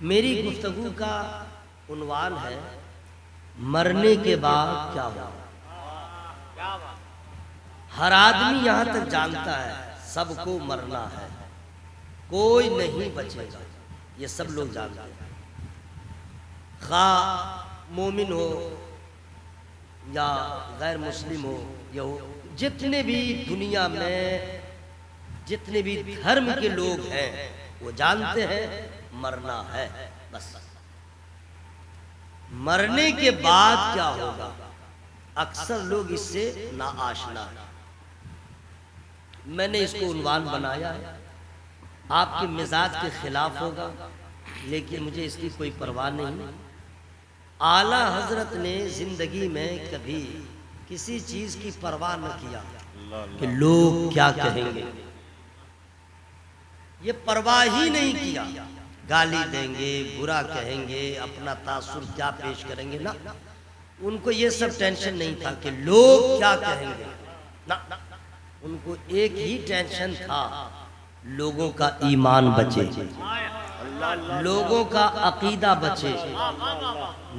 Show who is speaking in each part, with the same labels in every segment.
Speaker 1: मेरी गुफ्तगू का उन्वान है मरने के बाद क्या होगा। हर आदमी यहाँ तक जानता है सबको मरना है, कोई नहीं बचेगा, ये सब लोग जानते हैं। खा मोमिन हो या गैर मुस्लिम हो या हो, जितने भी दुनिया में जितने भी धर्म के लोग हैं वो जानते हैं मरना है। बस मरने के बाद क्या होगा अक्सर लोग इससे नाआशना है। मैंने इसको उन्वान बनाया है, आपके मिजाज के खिलाफ होगा लेकिन मुझे इसकी कोई परवाह नहीं। आला हजरत ने जिंदगी में कभी किसी चीज की परवाह न किया कि लोग क्या कहेंगे, ये परवाह ही नहीं किया। गाली देंगे, बुरा कहेंगे, अपना तासुर क्या पेश करेंगे, ना उनको ये सब टेंशन नहीं था कि लोग क्या कहेंगे, ना उनको एक ही टेंशन था लोगों का ईमान बचे, लोगों का अकीदा बचे,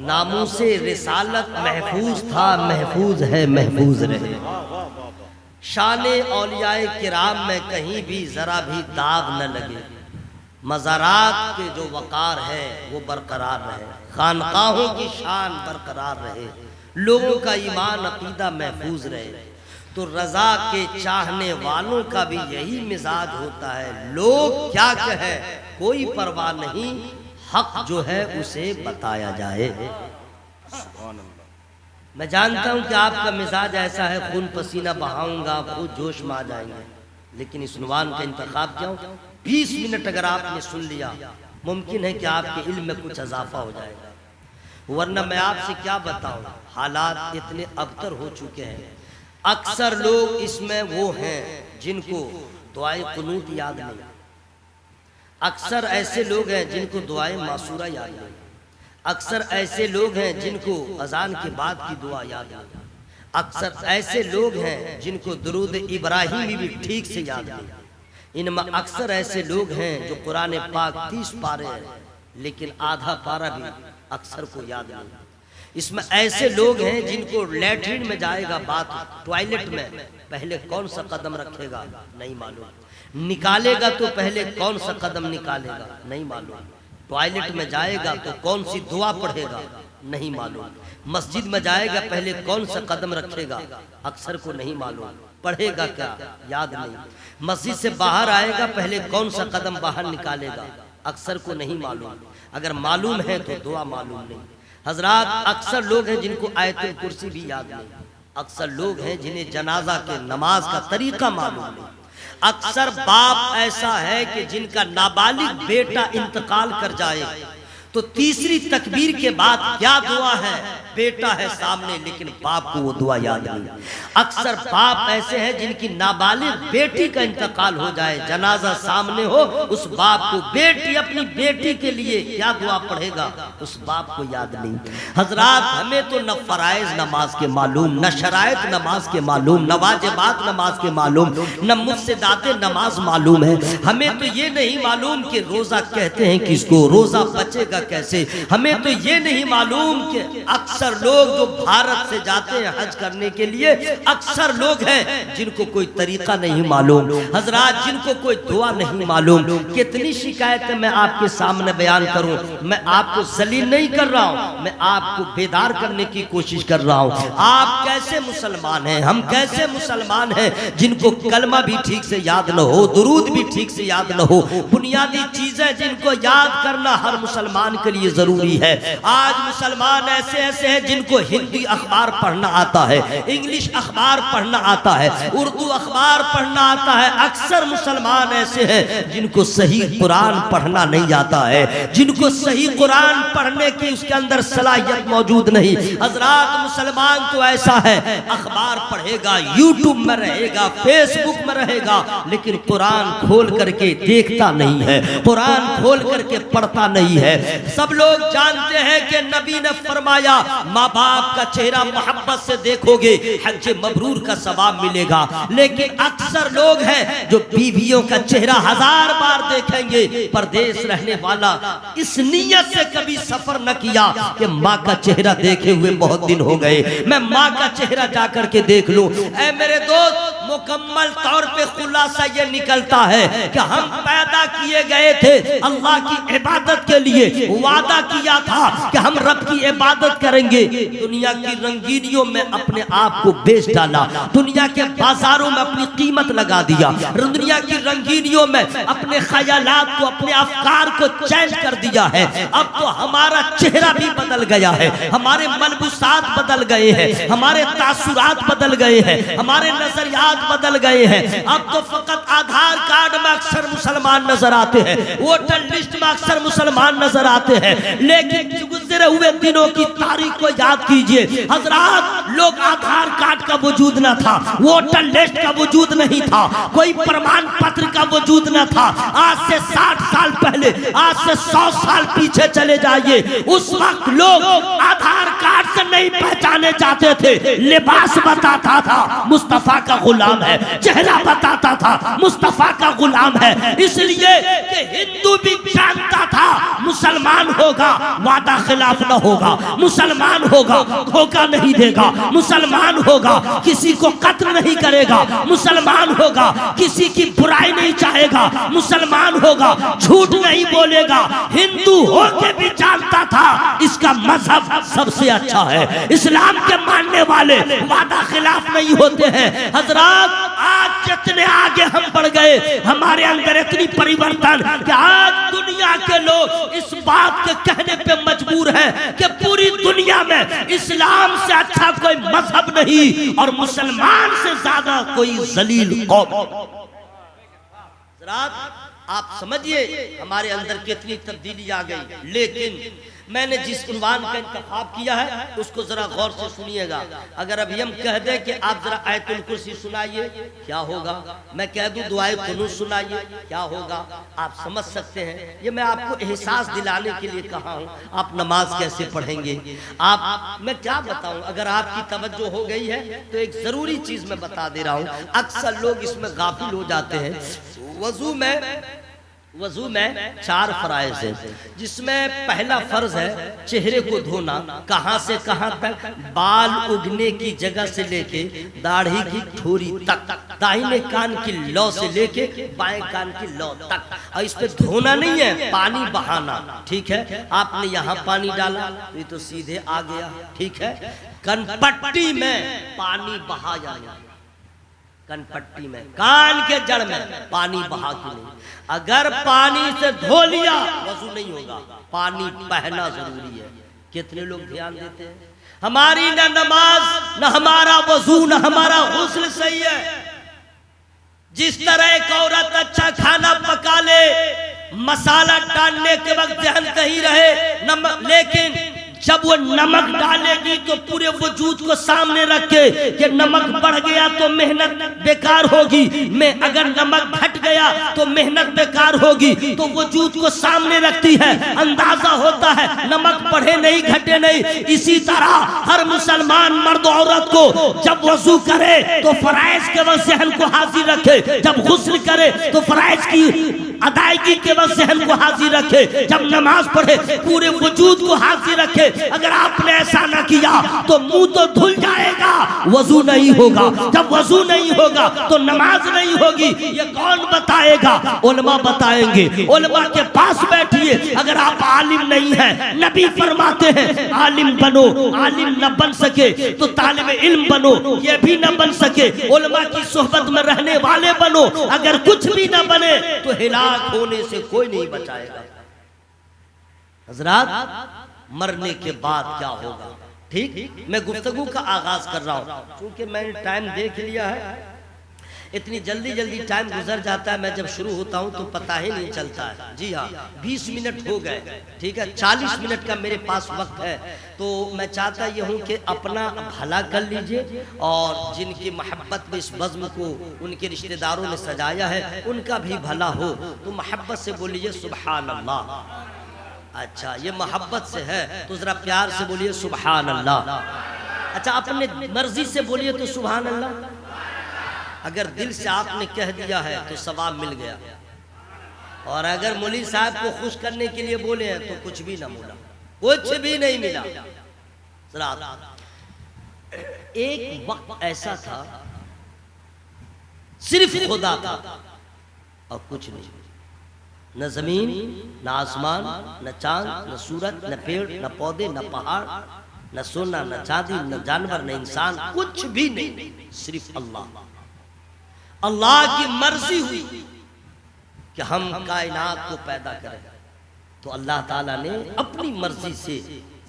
Speaker 1: नामूसे रिसालत महफूज था, महफूज है, महफूज रहे। शाने औलियाए किराम में कहीं भी जरा भी दाग न लगे, मज़ारात के जो वक़ार है वो बरकरार रहे, खानकाहों की शान बरकरार रहे, लोगों का ईमान अकीदा महफूज रहे। तो रज़ा के चाहने वालों का भी यही मिजाज होता है, लोग क्या कहे कोई परवाह नहीं, हक जो है उसे बताया जाए। मैं जानता हूं कि आपका मिजाज ऐसा है, खून पसीना बहाऊंगा, खुद जोश में आ जाएंगे, लेकिन इस उन्वान का इंतखाब क्यों? 20 मिनट अगर आपने सुन लिया मुमकिन है कि आपके इल्म में कुछ इजाफा हो जाएगा, वरना मैं आपसे क्या बताऊं, हालात इतने अबतर हो चुके हैं। अक्सर लोग इसमें वो हैं जिनको दुआए कुनूत याद नहीं, अक्सर ऐसे लोग हैं जिनको दुआए मासूरा याद नहीं, अक्सर ऐसे लोग हैं जिनको अजान के बाद की दुआ याद नहीं, अक्सर ऐसे लोग हैं जिनको दुरूद इब्राहिमी भी ठीक से याद नहीं। इनमें अक्सर ऐसे लोग हैं जो कुरान पाक 30 पारे हैं लेकिन आधा पारा भी अक्सर को याद नहीं। इसमें ऐसे लोग हैं जिनको लैट्रिन में जाएगा बात, टॉयलेट में पहले कौन सा कदम रखेगा नहीं मालूम, निकालेगा तो पहले कौन सा कदम निकालेगा नहीं मालूम, टॉयलेट में जाएगा तो कौन सी दुआ पढ़ेगा नहीं मालूम, मस्जिद में जाएगा पहले कौन सा कदम रखेगा अक्सर को नहीं मालूम, पढ़ेगा क्या याद नहीं, मस्जिद से बाहर आएगा पहले कौन सा कदम बाहर निकालेगा अक्सर को नहीं मालूम, अगर मालूम है तो दुआ मालूम नहीं। हजरात अक्सर लोग हैं जिनको आयतुल कुर्सी भी याद नहीं, अक्सर लोग हैं जिन्हें जनाजा के नमाज का तरीका मालूम नहीं, अक्सर बाप ऐसा है कि जिनका नाबालिग बेटा इंतकाल कर जाए तो तीसरी तकबीर के बाद क्या दुआ है, बेटा है सामने लेकिन बाप को वो दुआ याद नहीं। अक्सर बाप ऐसे हैं जिनकी नाबालिग बेटी का इंतकाल हो जाए, जनाजा सामने हो, उस बाप को बेटी अपनी बेटी के लिए क्या दुआ पढ़ेगा उस बाप को याद नहीं। हजरात हमें तो न फराइज नमाज के मालूम, न शरायत नमाज के मालूम, न वाजिबात नमाज के मालूम, न मुफ्सिदाते नमाज मालूम है। हमें तो ये नहीं मालूम कि रोजा कहते हैं किसको, रोजा बचेगा कैसे, हमें तो ये नहीं मालूम कि अक्सर लोग जो भारत से जाते हैं हज करने के लिए, अक्सर लोग हैं जिनको कोई तरीका नहीं मालूम, हजरात जिनको कोई दुआ नहीं मालूम। कितनी शिकायतें मैं आपके सामने बयान करूं, मैं आपको जलील नहीं कर रहा हूं, मैं आपको बेदार करने की कोशिश कर रहा हूं। आप कैसे मुसलमान हैं, हम कैसे मुसलमान हैं जिनको कलमा भी ठीक से याद न हो, दुरूद भी ठीक से याद न हो, बुनियादी चीजें जिनको याद करना हर मुसलमान के लिए जरूरी है। आज मुसलमान ऐसे ऐसे हैं जिनको हिंदी अखबार पढ़ना आता है, इंग्लिश अखबार पढ़ना आता है, उर्दू अखबार पढ़ना आता है। अक्सर मुसलमान ऐसे हैं जिनको सही कुरान पढ़ना नहीं आता है, जिनको सही कुरान पढ़ने की उसके अंदर सलाहियत मौजूद नहीं। हजरात मुसलमान तो ऐसा है अखबार पढ़ेगा, यूट्यूब में रहेगा, फेसबुक में रहेगा, लेकिन कुरान खोल करके देखता नहीं है, कुरान खोल करके पढ़ता नहीं है। सब लोग जानते हैं कि नबी ने फरमाया माँ बाप का चेहरा मोहब्बत से देखोगे, हज मबरूर का सवाब मिलेगा। लेकिन अक्सर लोग हैं जो बीवियों का चेहरा 1000 बार देखेंगे, परदेश रहने वाला इस नीयत से कभी सफर न किया कि माँ का चेहरा देखे हुए बहुत दिन हो गए, मैं माँ का चेहरा जाकर के देख लूं। ऐ मेरे दोस्त, मुकम्मल तौर पे खुलासा ये निकलता है कि हम पैदा किए गए थे अल्लाह की इबादत के लिए, वादा किया था कि हम रब की इबादत करेंगे। दुनिया की रंगीनियों में अपने आप को बेच डाला, दुनिया के बाजारों में अपनी कीमत लगा दिया, दुनिया की रंगीनियों में अपने ख्यालात को, अपने अफकार को चेंज कर दिया है। अब तो हमारा चेहरा भी बदल गया है, हमारे मलबूसात बदल गए हैं, हमारे तासुरात बदल गए हैं, हमारे नजरियात बदल गए हैं। अब तो फकत आधार कार्ड में अक्सर मुसलमान नजर आते हैं, वोटर लिस्ट में अक्सर मुसलमान नजर आते हैं। लेकिन गुजरे हुए दिनों की तारीख को याद कीजिए हजरात, लोग आधार कार्ड का वजूद न था, वोटर लिस्ट का वजूद नहीं था, कोई प्रमाण पत्र का वजूद न था। आज से 60 साल पहले, आज से 100 साल पीछे चले जाइए, उस वक्त लोग आधार कार्ड से नहीं पहचाने जाते थे। लिबास बताता था मुस्तफा का गुलाम है, चेहरा बताता था मुस्तफा का गुलाम है। इसलिए कि हिंदू भी जानता था मुसलमान होगा वादा खिलाफ न होगा, मुसलमान होगा धोखा नहीं देगा, मुसलमान होगा किसी को कत्ल नहीं करेगा, मुसलमान होगा किसी की बुराई नहीं चाहेगा, मुसलमान होगा झूठ नहीं बोलेगा। हिंदू होके भी जानता था इसका मजहब सबसे अच्छा है, इस्लाम के मानने वाले वादा खिलाफ नहीं होते हैं। हजरात, आज जितने आगे हम बढ़ गए, हमारे अंदर इतनी परिवर्तन कि आज दुनिया के लोग इस बात के कहने पे मजबूर हैं कि पूरी दुनिया में इस्लाम से अच्छा कोई मजहब नहीं और मुसलमान से ज्यादा कोई जलील कौम। आप समझिए हमारे अंदर कितनी तब्दीली आ गई। लेकिन मैंने जिस उन्वान का इंतखाब किया है उसको जरा गौर से सुनिएगा। अगर अभी हम कह दें कि आप जरा आयतुल कुर्सी सुनाइए, क्या होगा? मैं कह दूं दुआए कुनूत सुनाइए, क्या होगा? आप समझ सकते हैं। ये मैं आपको एहसास दिलाने के लिए कहा हूँ। आप नमाज कैसे पढ़ेंगे, आप मैं क्या बताऊं। अगर आपकी तवज्जो हो गई है तो एक जरूरी चीज मैं बता दे रहा हूँ। अक्सर लोग इसमें गाफिल हो जाते हैं। वजू में 4 फराइज है, जिसमें पहला फर्ज है चेहरे को धोना। कहां से कहां तक? बाल उगने की जगह से लेके दाढ़ी की ठोरी तक, दाहिने कान की लौ से लेके बाएं कान की लौ तक। और इस पे धोना नहीं है, पानी बहाना। ठीक है, आपने यहाँ पानी डाला तो ये तो सीधे आ गया। ठीक है, कनपट्टी में पानी बहा जाना, कनपट्टी में, कान के जड़ में पानी बहा के नहीं। अगर पानी से धो लिया वजू नहीं होगा, पानी बहना जरूरी है। कितने लोग ध्यान देते हैं? हमारी न नमाज, न हमारा वजू, न हमारा गुस्ल सही है। जिस तरह एक औरत अच्छा खाना पका ले, मसाला डालने के वक्त ध्यान कहीं रहे, लेकिन जब वो नमक डालेगी तो पूरे वजूद को सामने रख के कि नमक बढ़ गया तो मेहनत बेकार होगी, मैं अगर नमक घट गया तो मेहनत बेकार होगी, तो वजूद को सामने रखती है। अंदाजा होता है नमक बढ़े नहीं घटे नहीं। इसी तरह हर मुसलमान मर्द औरत को जब वजू करे तो फराइज के वक्त ज़हन को हाजिर रखे, जब गुस्ल करे तो फराइज की अदायगी के वक्त ज़हन को हाजिर रखे, जब नमाज पढ़े पूरे वजूद को हाजिर रखे। अगर आपने ऐसा न किया तो मुंह तो धुल जाएगा, वजू नहीं होगा। जब वजू नहीं होगा तो नमाज नहीं होगी। ये कौन बताएगा? उलमा बताएंगे। उलमा के पास बैठिए। अगर आप आलिम नहीं है, नबी फरमाते हैं आलिम बनो, आलिम न बन सके तो तालिब इल्म बनो, ये भी न बन सके उलमा की सोहबत में रहने वाले बनो। अगर कुछ भी न बने तो हिलाक होने से कोई नहीं बचाएगा। हजरात, मरने के बाद क्या होगा? ठीक, मैं गुफ्तगू का आगाज कर रहा हूँ। क्योंकि मैंने टाइम देख लिया है, इतनी जल्दी जल्दी टाइम गुजर जाता है। मैं जब शुरू होता हूँ तो पता ही नहीं चलता है। जी हाँ, 20 मिनट हो गए। ठीक है, 40 मिनट का मेरे पास वक्त है। तो मैं चाहता ये हूँ कि अपना भला कर लीजिए और जिनकी मोहब्बत में इस बज़्म को उनके रिश्तेदारों ने सजाया है उनका भी भला हो। तो मोहब्बत से बोलिए सुभान अल्लाह। अच्छा ये मोहब्बत से है तो जरा प्यार से बोलिए सुभान अल्लाह। अच्छा अपने मर्जी से बोलिए तो सुभान अल्लाह। अगर दिल से आपने कह दिया है तो सवाब मिल गया, और अगर मौलवी साहब को खुश करने के लिए बोले हैं तो कुछ भी ना मिला, कुछ भी नहीं मिला। जरा एक वक्त ऐसा था सिर्फ खुदा था और कुछ नहीं, न जमीन न आसमान न चांद न सूरज न पेड़ न पौधे न पहाड़ न सोना न चांदी न जानवर न इंसान, कुछ भी नहीं, सिर्फ अल्लाह। अल्लाह की मर्जी हुई कि हम कायनात को पैदा करें, तो अल्लाह ताला ने अपनी मर्जी से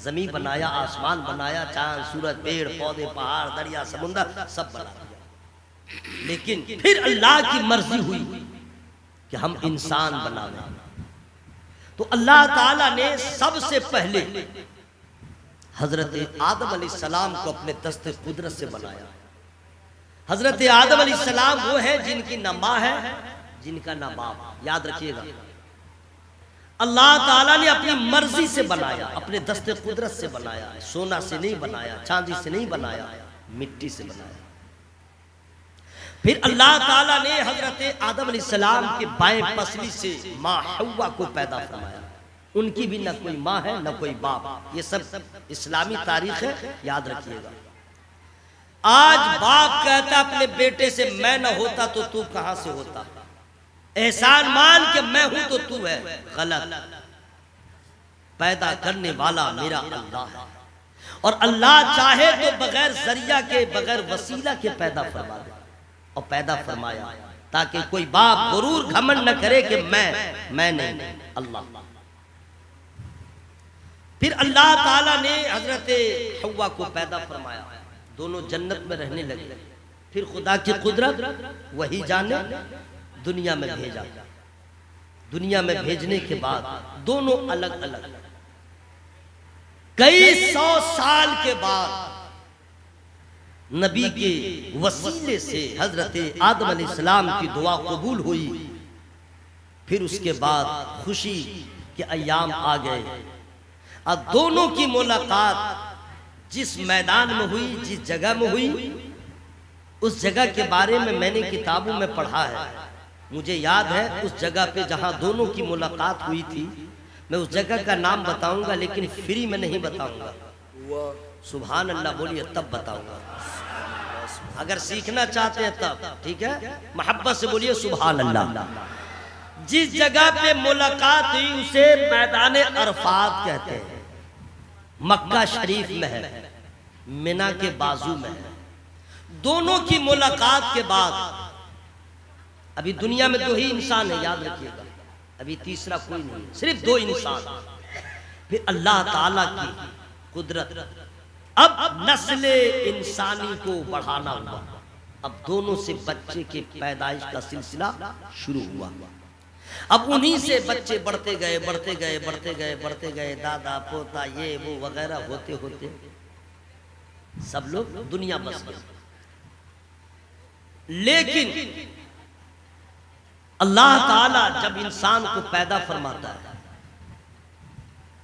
Speaker 1: जमीन बनाया, आसमान बनाया, चांद सूरज पेड़ पौधे पहाड़ दरिया समुंदर सब बना दिया। लेकिन फिर अल्लाह की मर्जी हुई कि हम इंसान बनावे, तो अल्लाह ताला ने सबसे पहले हजरत आदम अलैहिस्सलाम को अपने दस्ते कुदरत से बनाया। हजरत आदम अलैहिस्सलाम वो है जिनकी न माँ है जिनका न बाप, याद रखिएगा। अल्लाह ताला ने अपनी मर्जी से बनाया, अपने दस्ते कुदरत से बनाया, सोना से नहीं बनाया, चांदी से नहीं बनाया, मिट्टी से बनाया। फिर अल्लाह ताला ने हजरत आदम अलैहिस्सलाम के बाएं पसली से माँ हव्वा को पैदा फरमाया। उनकी भी न कोई माँ है न कोई बाप, ये सब इस्लामी तारीख है, याद रखिएगा। आज बाप कहता अपने बेटे से मैं न होता तो तू कहां से होता, एहसान मान के मैं हूं तो तू है, गलत। पैदा करने वाला मेरा अल्लाह है, और अल्लाह चाहे तो बगैर जरिया के बगैर वसीला के पैदा फरमा दे, और पैदा फरमाया ताकि कोई बाप गुरूर घमंड न करे कि मैं नहीं, अल्लाह। फिर अल्लाह ताला ने हजरत हव्वा को पैदा फरमाया, दोनों जन्नत में रहने लगे। फिर खुदा की कुदरत वही जाने दुनिया में भेजा। दुनिया में भेजने के बाद दोनों अलग अलग, कई 100 साल के बाद नबी के वसीले से हजरत आदम अलैहिस्सलाम की दुआ कबूल हुई। फिर उसके बाद खुशी के अय्याम आ गए। अब दोनों की मुलाकात जिस मैदान में हुई, जिस जगह में हुई, उस जगह के बारे में मैंने किताबों में पढ़ा है। मुझे याद है उस जगह पे जहां दोनों की मुलाकात हुई थी, मैं उस जगह का नाम बताऊंगा लेकिन फ्री में नहीं बताऊंगा। सुभान अल्लाह बोलिए तब बताऊंगा, अगर सीखना चाहते हैं तब, ठीक है, मोहब्बत से बोलिए सुभान अल्लाह। जिस जगह पे मुलाकात हुई उसे मैदान अरफात कहते हैं, मक्का शरीफ में है, मिना के बाजू में है। दोनों की मुलाकात के बाद, अभी दुनिया में 2 ही इंसान है, याद रखिएगा, अभी तीसरा कोई नहीं, सिर्फ 2 इंसान। फिर अल्लाह ताला की कुदरत, अब नस्ल इंसानी को बढ़ाना हुआ। अब दोनों से बच्चे के पैदाइश का सिलसिला शुरू हुआ। अब उन्हीं से बच्चे बढ़ते गए बढ़ते गए बढ़ते गए बढ़ते गए, दादा पोता ये वो वगैरह होते होते सब लोग दुनिया बस गए। लेकिन अल्लाह ताला जब इंसान को पैदा फरमाता है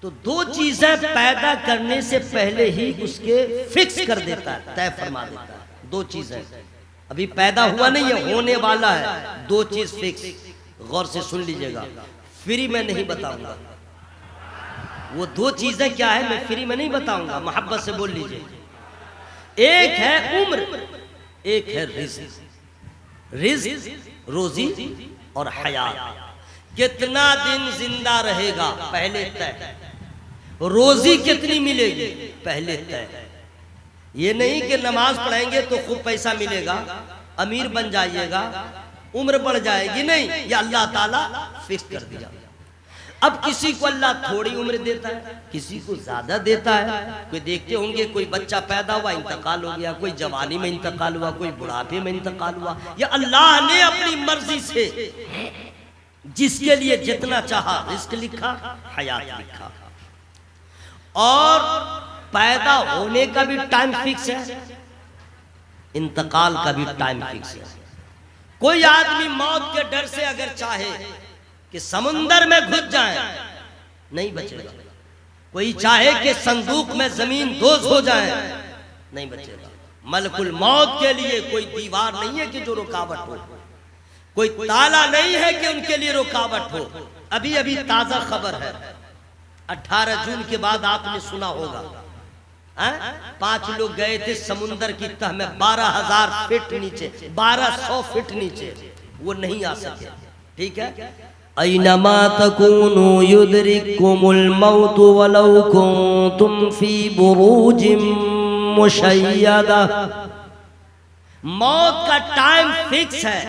Speaker 1: तो 2 चीजें पैदा करने से पहले ही उसके फिक्स कर देता है, तय फरमा देता है। 2 चीजें, अभी पैदा हुआ नहीं है, होने वाला है। 2 चीज फिक्स, गौर से सुन लीजिएगा, फ्री में नहीं बताऊंगा। वो 2 चीजें क्या है मैं फ्री में नहीं बताऊंगा, मोहब्बत से बोल लीजिए। एक है उम्र, एक है रिज़्क़। रिज़्क़ रोजी और हयात, कितना दिन जिंदा रहेगा पहले तय, रोजी कितनी मिलेगी पहले तय। ये नहीं कि नमाज पढ़ेंगे तो खूब पैसा मिलेगा, अमीर बन जाइएगा, उम्र बढ़ जाएगी, नहीं, ये अल्लाह ताला फिक्स कर दिया। अब किसी को अल्लाह थोड़ी उम्र देता है, किसी को ज्यादा देता है। कोई देखते होंगे कोई बच्चा पैदा हुआ इंतकाल हो गया, कोई जवानी में इंतकाल हुआ, कोई बुढ़ापे में इंतकाल हुआ। या अल्लाह ने अपनी मर्जी से जिसके लिए जितना चाहा रिस्क लिखा, हयात लिखा। और पैदा होने का भी टाइम फिक्स है, इंतकाल का भी टाइम फिक्स है। कोई आदमी मौत के डर से अगर चाहे कि समुंदर में घुस जाए नहीं बचेगा। कोई चाहे कि संदूक में जमीन दोज हो जाए, नहीं बचेगा। मलकुल मौत के लिए कोई दीवार नहीं है कि जो रुकावट हो, कोई ताला नहीं है कि उनके लिए रुकावट हो। अभी अभी ताजा खबर है, 18 जून के बाद आपने सुना होगा 5 लोग गए थे समुंदर की तह में 12,000 फीट नीचे, 1200 फीट नीचे, वो नहीं आ सके। ठीक है, ऐनमा तकूनु युदरिकुमुल मौत वलौ कुंतुम फी बुरूजिम मुशय्यदा। मौत का टाइम फिक्स है,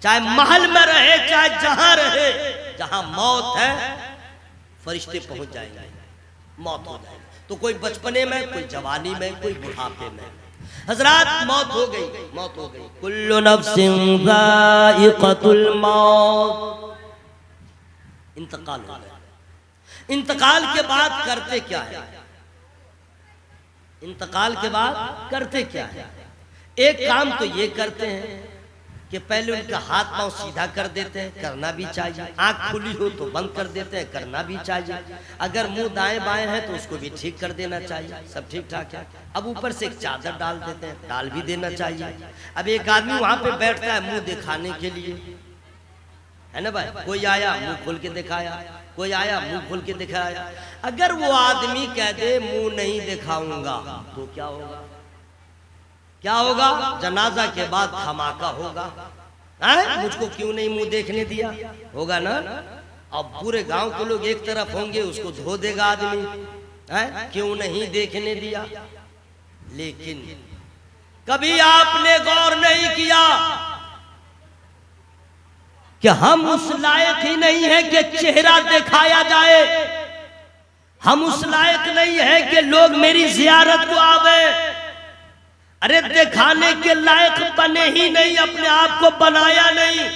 Speaker 1: चाहे महल में रहे चाहे जहां रहे, जहां मौत है फरिश्ते पहुंच जाएंगे, मौत हो जाएगी। तो कोई बचपने में, कोई जवानी में, कोई बुढ़ापे में। हजरात मौत हो गई, मौत हो गई। कुल्लु नफ्सिन ज़ाइक़तुल मौत, इंतकाल हो गया। इंतकाल के बाद करते क्या है? इंतकाल के बाद करते क्या है? एक काम तो ये करते हैं कि पहले उनका हाथ पांव सीधा कर देते हैं, करना भी चाहिए। आंख खुली हो तो बंद कर देते हैं, करना भी चाहिए। अगर मुंह दाएं बाएं है तो उसको भी ठीक कर देना चाहिए, सब ठीक ठाक है। अब ऊपर से एक चादर डाल देते हैं, डाल भी देना चाहिए। अब एक आदमी वहां पे बैठता है मुंह दिखाने के लिए, है ना भाई? कोई आया मुंह खोल के दिखाया, कोई आया मुंह खोल के दिखाया। अगर वो आदमी कह दे मुंह नहीं दिखाऊंगा तो क्या होगा? क्या होगा? जनाजा के बाद धमाका होगा। मुझको क्यों नहीं मुंह देखने दिया, होगा ना? अब पूरे गांव के लोग एक तरफ होंगे, उसको धो देगा आदमी, क्यों नहीं देखने दिया। लेकिन कभी आपने गौर नहीं किया कि हम उस लायक ही नहीं है कि चेहरा दिखाया जाए, हम उस लायक नहीं है कि लोग मेरी जियारत को आवे। अरे दिखाने के लायक बने ही नहीं, अपने आप को बनाया नहीं।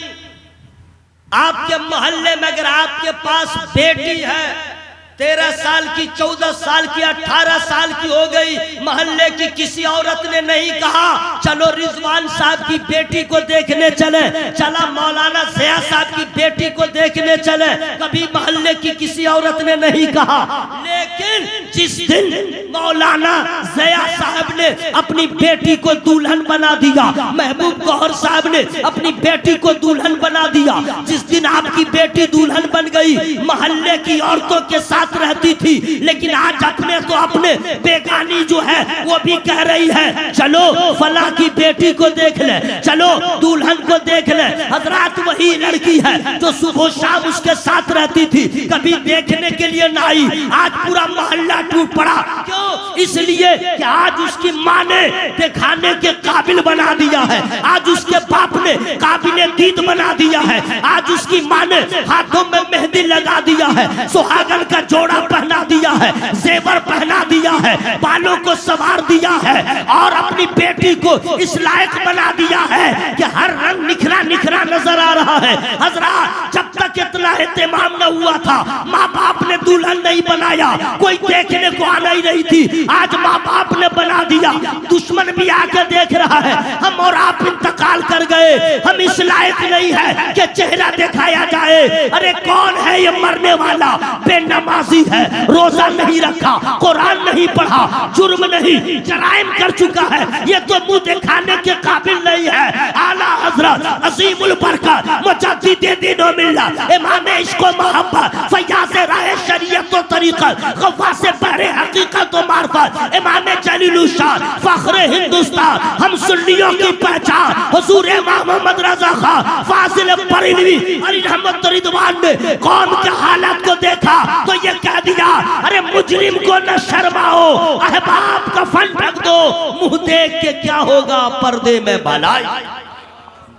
Speaker 1: आपके मोहल्ले में अगर आपके पास बेटी है 13 साल की, 14 साल की, 18 साल की हो गई, मोहल्ले की किसी औरत ने नहीं कहा चलो रिजवान साहब की बेटी को देखने चले, चला मौलाना ज़िया साहब की बेटी को देखने चले, कभी मोहल्ले की किसी औरत ने नहीं कहा। लेकिन जिस दिन मौलाना ज़िया साहब ने अपनी बेटी को दुल्हन बना दिया, महबूब गौहर साहब ने अपनी बेटी को दुल्हन बना दिया, जिस दिन आपकी बेटी दुल्हन बन गई, मोहल्ले की औरतों के साथ रहती थी, लेकिन आज अपने तो अपने बेगानी जो है वो भी कह रही है चलो फला की बेटी को देख ले, चलो दुल्हन को देख ले। हजरात वही लड़की है जो सुबह शाम उसके साथ रहती थी, कभी देखने के लिए ना आई, आज पूरा मोहल्ला टूट पड़ा। क्यों? इसलिए कि आज उसकी माँ ने दिखाने के काबिल बना दिया है, आज उसके बाप ने काबिल दीद बना दिया है, आज उसकी माँ ने हाथों में मेहंदी लगा दिया है, सुहागन का जोड़ा पहना दिया है, जेवर पहना दिया है, बालों को संवार दिया है और अपनी बेटी को इस लायक बना दिया है कि हर रंग निखरा निखरा नजर आ रहा है। हजरात जब तक इतना एहतमाम न हुआ था, माँ बाप ने दुल्हन नहीं बनाया, कोई देखने को आ नहीं रही थी, आज माँ बाप ने बना दिया, दुश्मन भी आके देख रहा है। हम और आप इंतकाल कर गए, हम इस लायक नहीं है कि चेहरा दिखाया जाए। अरे कौन है ये मरने वाला? बेनमाजी है, रोजा नहीं रखा, कुरान नहीं पढ़ा, जुर्म नहीं, जराइम कर चुका है, ये तो मुंह दिखाने के काबिल नहीं है। आला हजरत अजीमुल बरकत मुजद्दिद दीन व मिल्लत इमाम इश्क व मोहब्बत फयाज़ राह शरीयत व तरीक़त ग़वास बहरे हकीकत व मारिफत इमाम जलीलुल शान फख्र हिंदुस्तान हम सुन्नियों की पहचान हुजूर इमाम मोहम्मद रज़ा खान फाजिल बरेलवी अली रहमत रिदवान ने कौम की हालत को देखा तो ये कह दिया अरे मुजरिम को न शर्माओ, अहबाब का फन ढक दो, मुंह देख के क्या होगा पर्दे में भलाई।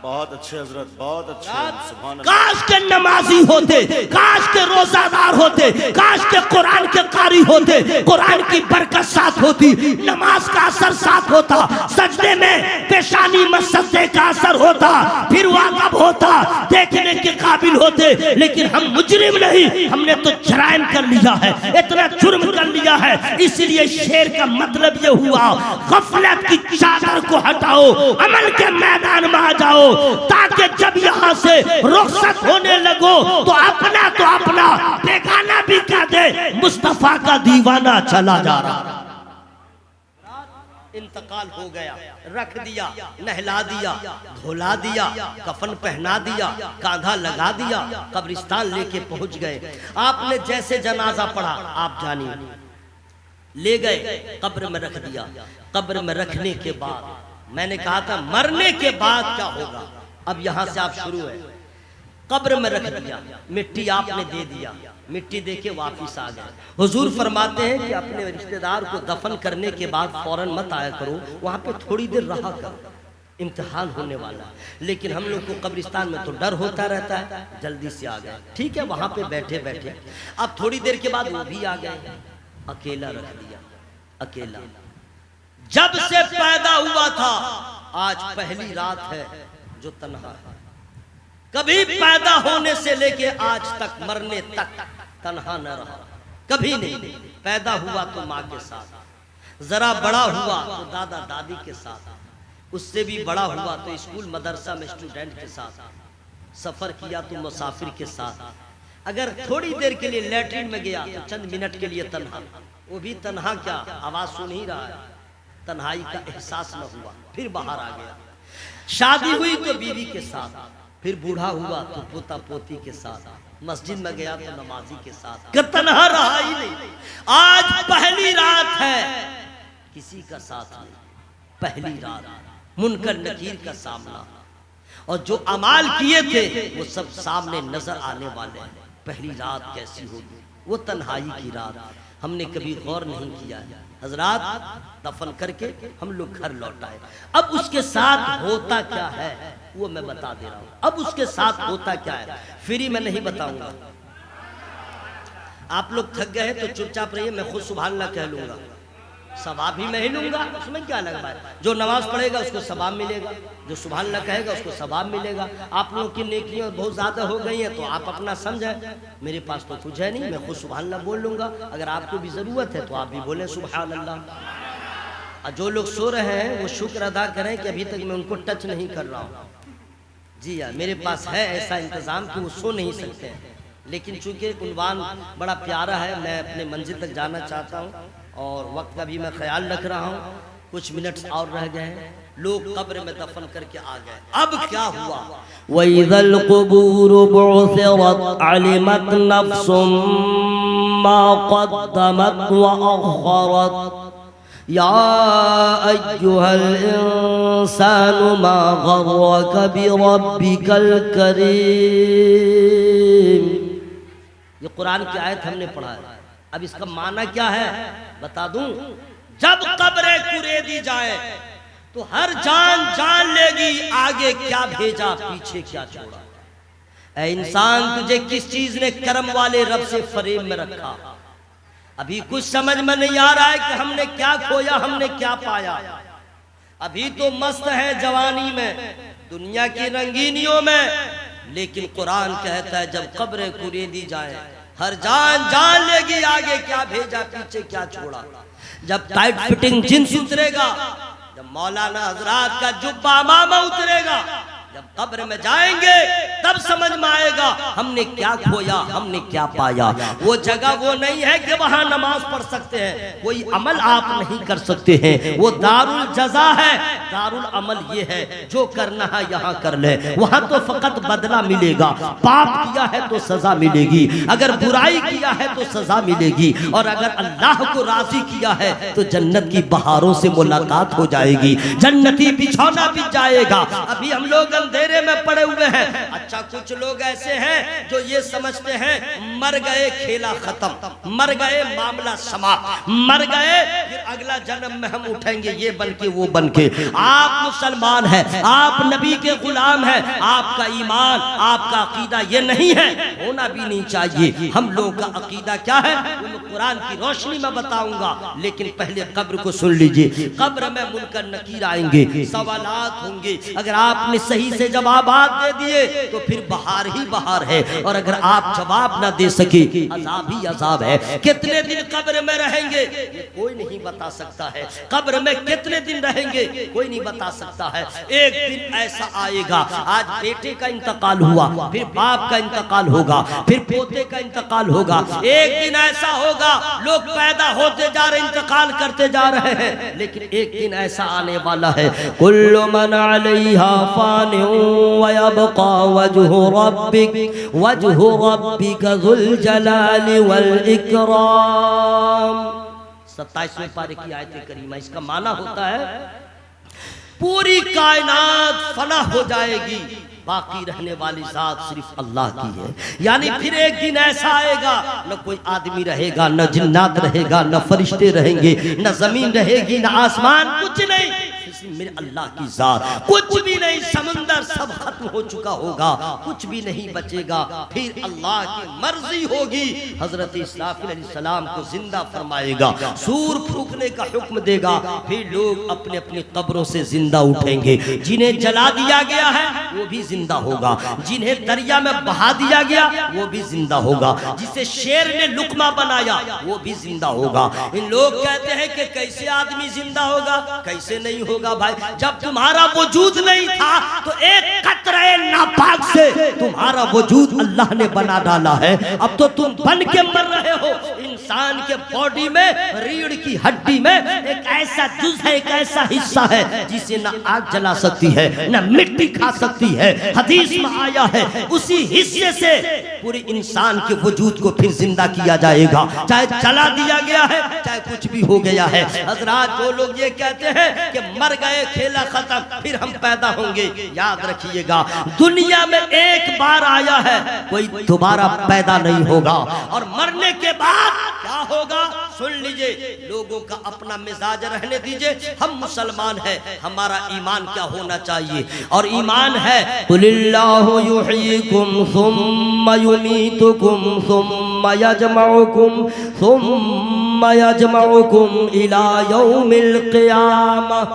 Speaker 2: बहुत अच्छे हजरत, बहुत अच्छे।
Speaker 1: काश के नमाजी होते, काश के रोजादार होते, काश के कुरान के कारी होते, कुरान की बरकत साथ होती, नमाज का असर साथ होता, सजदे में पेशानी में सजदे का असर होता, फिर वाकब होता, देखने के काबिल होते। लेकिन हम मुजरिम नहीं, हमने तो जराइम कर लिया है, इतना जुर्म कर लिया है। इसलिए शेर का मतलब ये हुआ गफलत की चादर को हटाओ, अमल के मैदान में आ जाओ। ताकि जब यहाँ से रुखसत होने लगो तो अपना बेगाना भी कह दे मुस्तफा का दीवाना चला जा रहा। इंतकाल हो गया, रख दिया, नहला दिया, धुला दिया, कफन पहना दिया, कांधा लगा दिया, कब्रिस्तान लेके पहुंच गए। आपने जैसे जनाजा पढ़ा आप जानिए, ले गए कब्र में रख दिया। कब्र में रखने के बाद मैंने कहा था मरने के बाद क्या होगा, अब यहां से आप शुरू है। कब्र में रख दिया, मिट्टी आपने दे दिया, मिट्टी देके वापिस आ गए। हुजूर फरमाते हैं कि अपने रिश्तेदार को दफन करने के बाद फौरन मत आया करो, वहां पे थोड़ी देर रहा करो, इम्तिहान होने वाला। लेकिन हम लोग को कब्रिस्तान में तो डर होता रहता है, जल्दी से आ गए। ठीक है, वहां पे बैठे बैठे अब थोड़ी देर के बाद वो भी आ गए, अकेला रख दिया, अकेला। जब से पैदा हुआ था आज पहली रात है जो तन्हा है। कभी पैदा होने से लेके आज तक मरने तक तन्हा न रहा, कभी नहीं। पैदा हुआ तो माँ के साथ, जरा बड़ा हुआ तो दादा दादी के साथ, उससे भी बड़ा हुआ तो स्कूल मदरसा में स्टूडेंट के साथ, सफर किया तो मुसाफिर के साथ। अगर थोड़ी देर के लिए लैट्रिन में गया तो चंद मिनट के लिए तन्हा, वो भी तन्हा क्या, आवाज सुन ही रहा है, तन्हाई का एहसास न हुआ, फिर बाहर आ गया। शादी हुई तो बीवी के साथ, फिर बूढ़ा हुआ तो पोता पोती के साथ, मस्जिद में गया तो नमाजी के साथ, तन्हा रहा ही नहीं। आज पहली रात है, किसी का साथ नहीं, पहली रात, मुनकर नकीर का सामना, और जो अमाल किए थे वो सब सामने नजर आने वाले हैं। पहली रात कैसी होगी, वो तन्हाई की रात, हमने कभी गौर नहीं किया है। हजरात दफन करके हम लोग घर लौट आए, अब उसके साथ होता क्या है वो मैं बता दे रहा हूं। अब उसके साथ होता क्या है फ्री में नहीं बताऊंगा। आप लोग थक गए तो चुपचाप रहिए, मैं खुद सुभान अल्लाह कह लूंगा, सवाब भी मैं ही लूंगा, उसमें क्या लग रहा है। जो नमाज पढ़ेगा उसको सवाब मिलेगा, जो सुभान अल्लाह कहेगा उसको सवाब मिलेगा। आप लोगों की नेकियां बहुत ज्यादा हो गई हैं तो आप अपना समझें, मेरे पास तो कुछ है नहीं, मैं खुद सुभान अल्लाह बोल लूंगा। अगर आपको भी जरूरत है तो आप भी बोले सुभान अल्लाह। और जो लोग सो रहे हैं वो शुक्र अदा करें कि अभी तक मैं उनको टच नहीं कर रहा हूँ। जी हाँ, मेरे पास है ऐसा इंतजाम कि वो सो नहीं सकते हैं, लेकिन चूंकि उन्वान बड़ा प्यारा है, मैं अपने मंजिल तक जाना चाहता हूँ और वक्त का भी मैं ख्याल रख रहा हूँ। कुछ मिनट्स और रह गए हैं, लोग कब्र में दफन करके आ गए। अब क्या हुआ,
Speaker 3: वइज़ल क़ुबूर बुअसिरत अलिमत नफ्सुम मा क़द्दमत व अख़रत या अय्युहल इंसानु मा गर्रक बिरब्बिकल करीम।
Speaker 1: ये कुरान की आयत हमने पढ़ा है। अब इसका माना क्या है बता दूं। जब कब्रें कुरेदी जाए तो हर जान जान लेगी आगे क्या भेजा पीछे क्या छोड़ा। ऐ इंसान, तुझे किस चीज ने करम वाले रब से फरेब में रखा। अभी कुछ समझ में नहीं आ रहा है कि हमने क्या खोया, हमने क्या पाया। अभी तो मस्त है जवानी में, दुनिया की रंगीनियों में, लेकिन कुरान कहता है जब कब्रें कुरेदी जाए हर जान जान लेगी आगे क्या भेजा पीछे क्या छोड़ा। जब टाइट फिटिंग जींस उतरेगा, जब मौलाना हजरात का जुब्बा मामा उतरेगा, जब कब्र में जाएंगे तब समझ में आएगा हमने क्या खोया, हमने क्या पाया। वो जगह वो नहीं है कि वहां नमाज पढ़ सकते हैं, कोई अमल आप नहीं कर सकते हैं। वो दारुल जजा है, दारुल अमल ये है जो करना है यहाँ कर ले। वहां तो फकत बदला मिलेगा, पाप किया है तो सजा मिलेगी, अगर बुराई किया है तो सजा मिलेगी, और अगर अल्लाह को राजी किया है तो जन्नत की बहारों से मुलाकात हो जाएगी, जन्नती बिछौना बिछ जाएगा। अभी हम लोग अंधेरे में पड़े हुए हैं। अच्छा, कुछ लोग ऐसे हैं जो ये समझते हैं मर गए खेला खत्म, मर गए मामला समाप्त, मर गए फिर अगला जन्म में हम उठेंगे ये बन के वो बन के। आप मुसलमान हैं, आप नबी के गुलाम हैं, आपका ईमान आपका अकीदा ये नहीं है, होना भी नहीं चाहिए। हम लोगों का अकीदा क्या है वो मैं कुरान की रोशनी में बताऊंगा, लेकिन पहले कब्र को सुन लीजिए। कब्र में मुनकर नकीर आएंगे, सवालात होंगे। अगर आपने सही सही से जवाबात दे दिए तो फिर बहार ही बहार है, और अगर आप जवाब ना दे सके अजाब ही अजाब है। कितने दिन कब्र में रहेंगे ये कोई नहीं बता सकता है, कब्र में कितने दिन रहेंगे कोई नहीं बता सकता है। एक दिन ऐसा आएगा, आज बेटे का इंतकाल हुआ, फिर बाप का इंतकाल होगा, फिर पोते का इंतकाल होगा। एक दिन ऐसा होगा लोग पैदा होते जा रहे इंतकाल करते जा रहे हैं, लेकिन एक दिन ऐसा आने वाला है कुल्लु मन अलैहा फान व यबका वजहु रब्बिका ज़ुल जलाली वल इकराम। 27वें पारे की आयत करीमा, इसका माना होता है पूरी कायनात फना हो जाएगी, बाकी रहने वाली जात सिर्फ अल्लाह की है। यानी फिर एक दिन ऐसा आएगा न कोई आदमी रहेगा, न जिन्नात रहेगा, न फरिश्ते रहेंगे, न जमीन रहेगी, न आसमान, कुछ नहीं, मेरे अल्लाह की जात, कुछ भी नहीं। समंदर सब खत्म हो चुका होगा, कुछ भी नहीं बचेगा, फिर अल्लाह की मर्जी होगी। हजरत इस्राफील अलैहिस्सलाम को जिंदा फरमाएगा, सूर फूंकने का हुक्म देगा, फिर लोग अपने अपनी कब्रों से जिंदा उठेंगे। जिन्हें जला दिया गया है वो भी जिंदा होगा, जिन्हें दरिया में बहा दिया गया वो भी जिंदा होगा, जिसे शेर ने लुकमा बनाया वो भी जिंदा होगा। इन लोग कहते हैं कि कैसे आदमी जिंदा होगा, कैसे नहीं होगा भाई, जब तुम्हारा वजूद नहीं था तो एक कतरे नापाक से तुम्हारा वजूद अल्लाह ने बना डाला है, अब तो तुम बन के मर रहे हो। इंसान के बॉडी में रीढ़ की हड्डी में एक ऐसा जुज है, एक ऐसा हिस्सा है जिसे ना आग जला सकती है ना मिट्टी खा सकती है। हदीस में आया है उसी हिस्से से पूरे इंसान के वजूद को फिर जिंदा किया जाएगा, चाहे जला दिया गया है चाहे कुछ भी हो गया है। हजरात जो लोग ये कहते हैं कि मर गए खेला खत्म फिर हम पैदा होंगे, याद रखिएगा दुनिया में एक बार आया है, कोई दोबारा पैदा नहीं होगा। और मरने के बाद क्या होगा सुन लीजिए, लोगों का अपना मिजाज रहने दीजिए। हम मुसलमान हैं, हमारा ईमान क्या होना चाहिए, और ईमान है कुलिल्लाहु युहयीकुम सुम्मा युमीतुकुम सुम्मा यजमउकुम इला यौमिल क़ियामह।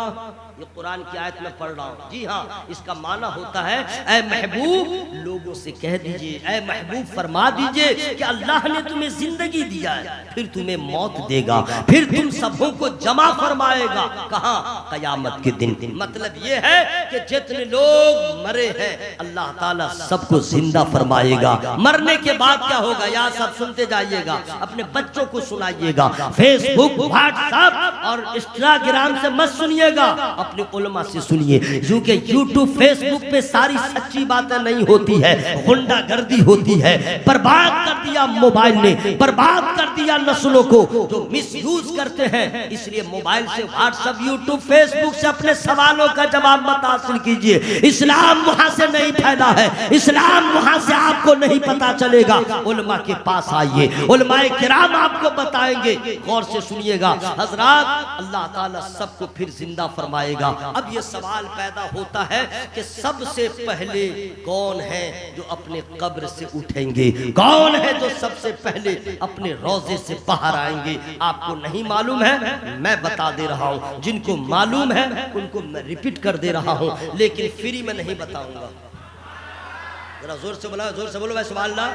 Speaker 1: ये कुरान की आयत में पढ़ रहा हूँ। जी हाँ, इसका माना होता है ऐ महबूब लोगों से कह दीजिए, ऐ महबूब फरमा दीजिए कि अल्लाह ने तुम्हें जिंदगी दिया है, फिर तुम्हें मौत देगा, फिर तुम सबों को जमा फरमाएगा। कहाँ? कयामत के दिन। मतलब ये है कि जितने लोग मरे हैं अल्लाह ताला सबको जिंदा फरमाएगा। मरने के बाद क्या होगा यार सब सुनते जाइएगा, अपने बच्चों को सुनाइएगा। फेसबुक, व्हाट्सएप और इंस्टाग्राम से मत सुनिएगा, अपने उलमा से सुनिए, क्योंकि यूट्यूब फेसबुक पे सारी सच्ची बातें नहीं होती है, गुंडागर्दी होती है। बर्बाद कर दिया मोबाइल ने, बर्बाद कर दिया नस्लों को जो मिसयूज करते हैं। इसलिए मोबाइल से, व्हाट्सएप, यूट्यूब, फेसबुक से अपने सवालों का जवाब मत हासिल कीजिए। इस्लाम वहां से नहीं फैला है, इस्लाम वहां से आपको नहीं पता चलेगा। उलमा के पास आइए, उलमाए किराम आपको बताएंगे, गौर से सुनिएगा। हजरात अल्लाह ताला सबको फिर जिंदा फरमाएगा। अब ये सवाल पैदा होता है कि सबसे पहले कौन है जो अपने कब्र से उठेंगे, कौन है जो सबसे पहले अपने रोजे से बाहर आएंगे। आपको नहीं मालूम है, मैं बता दे रहा हूं। जिनको मालूम है उनको मैं रिपीट कर दे रहा हूं, लेकिन फ्री में नहीं बताऊंगा। जरा जोर से बोला, जोर से बोलो भाई सुभान अल्लाह।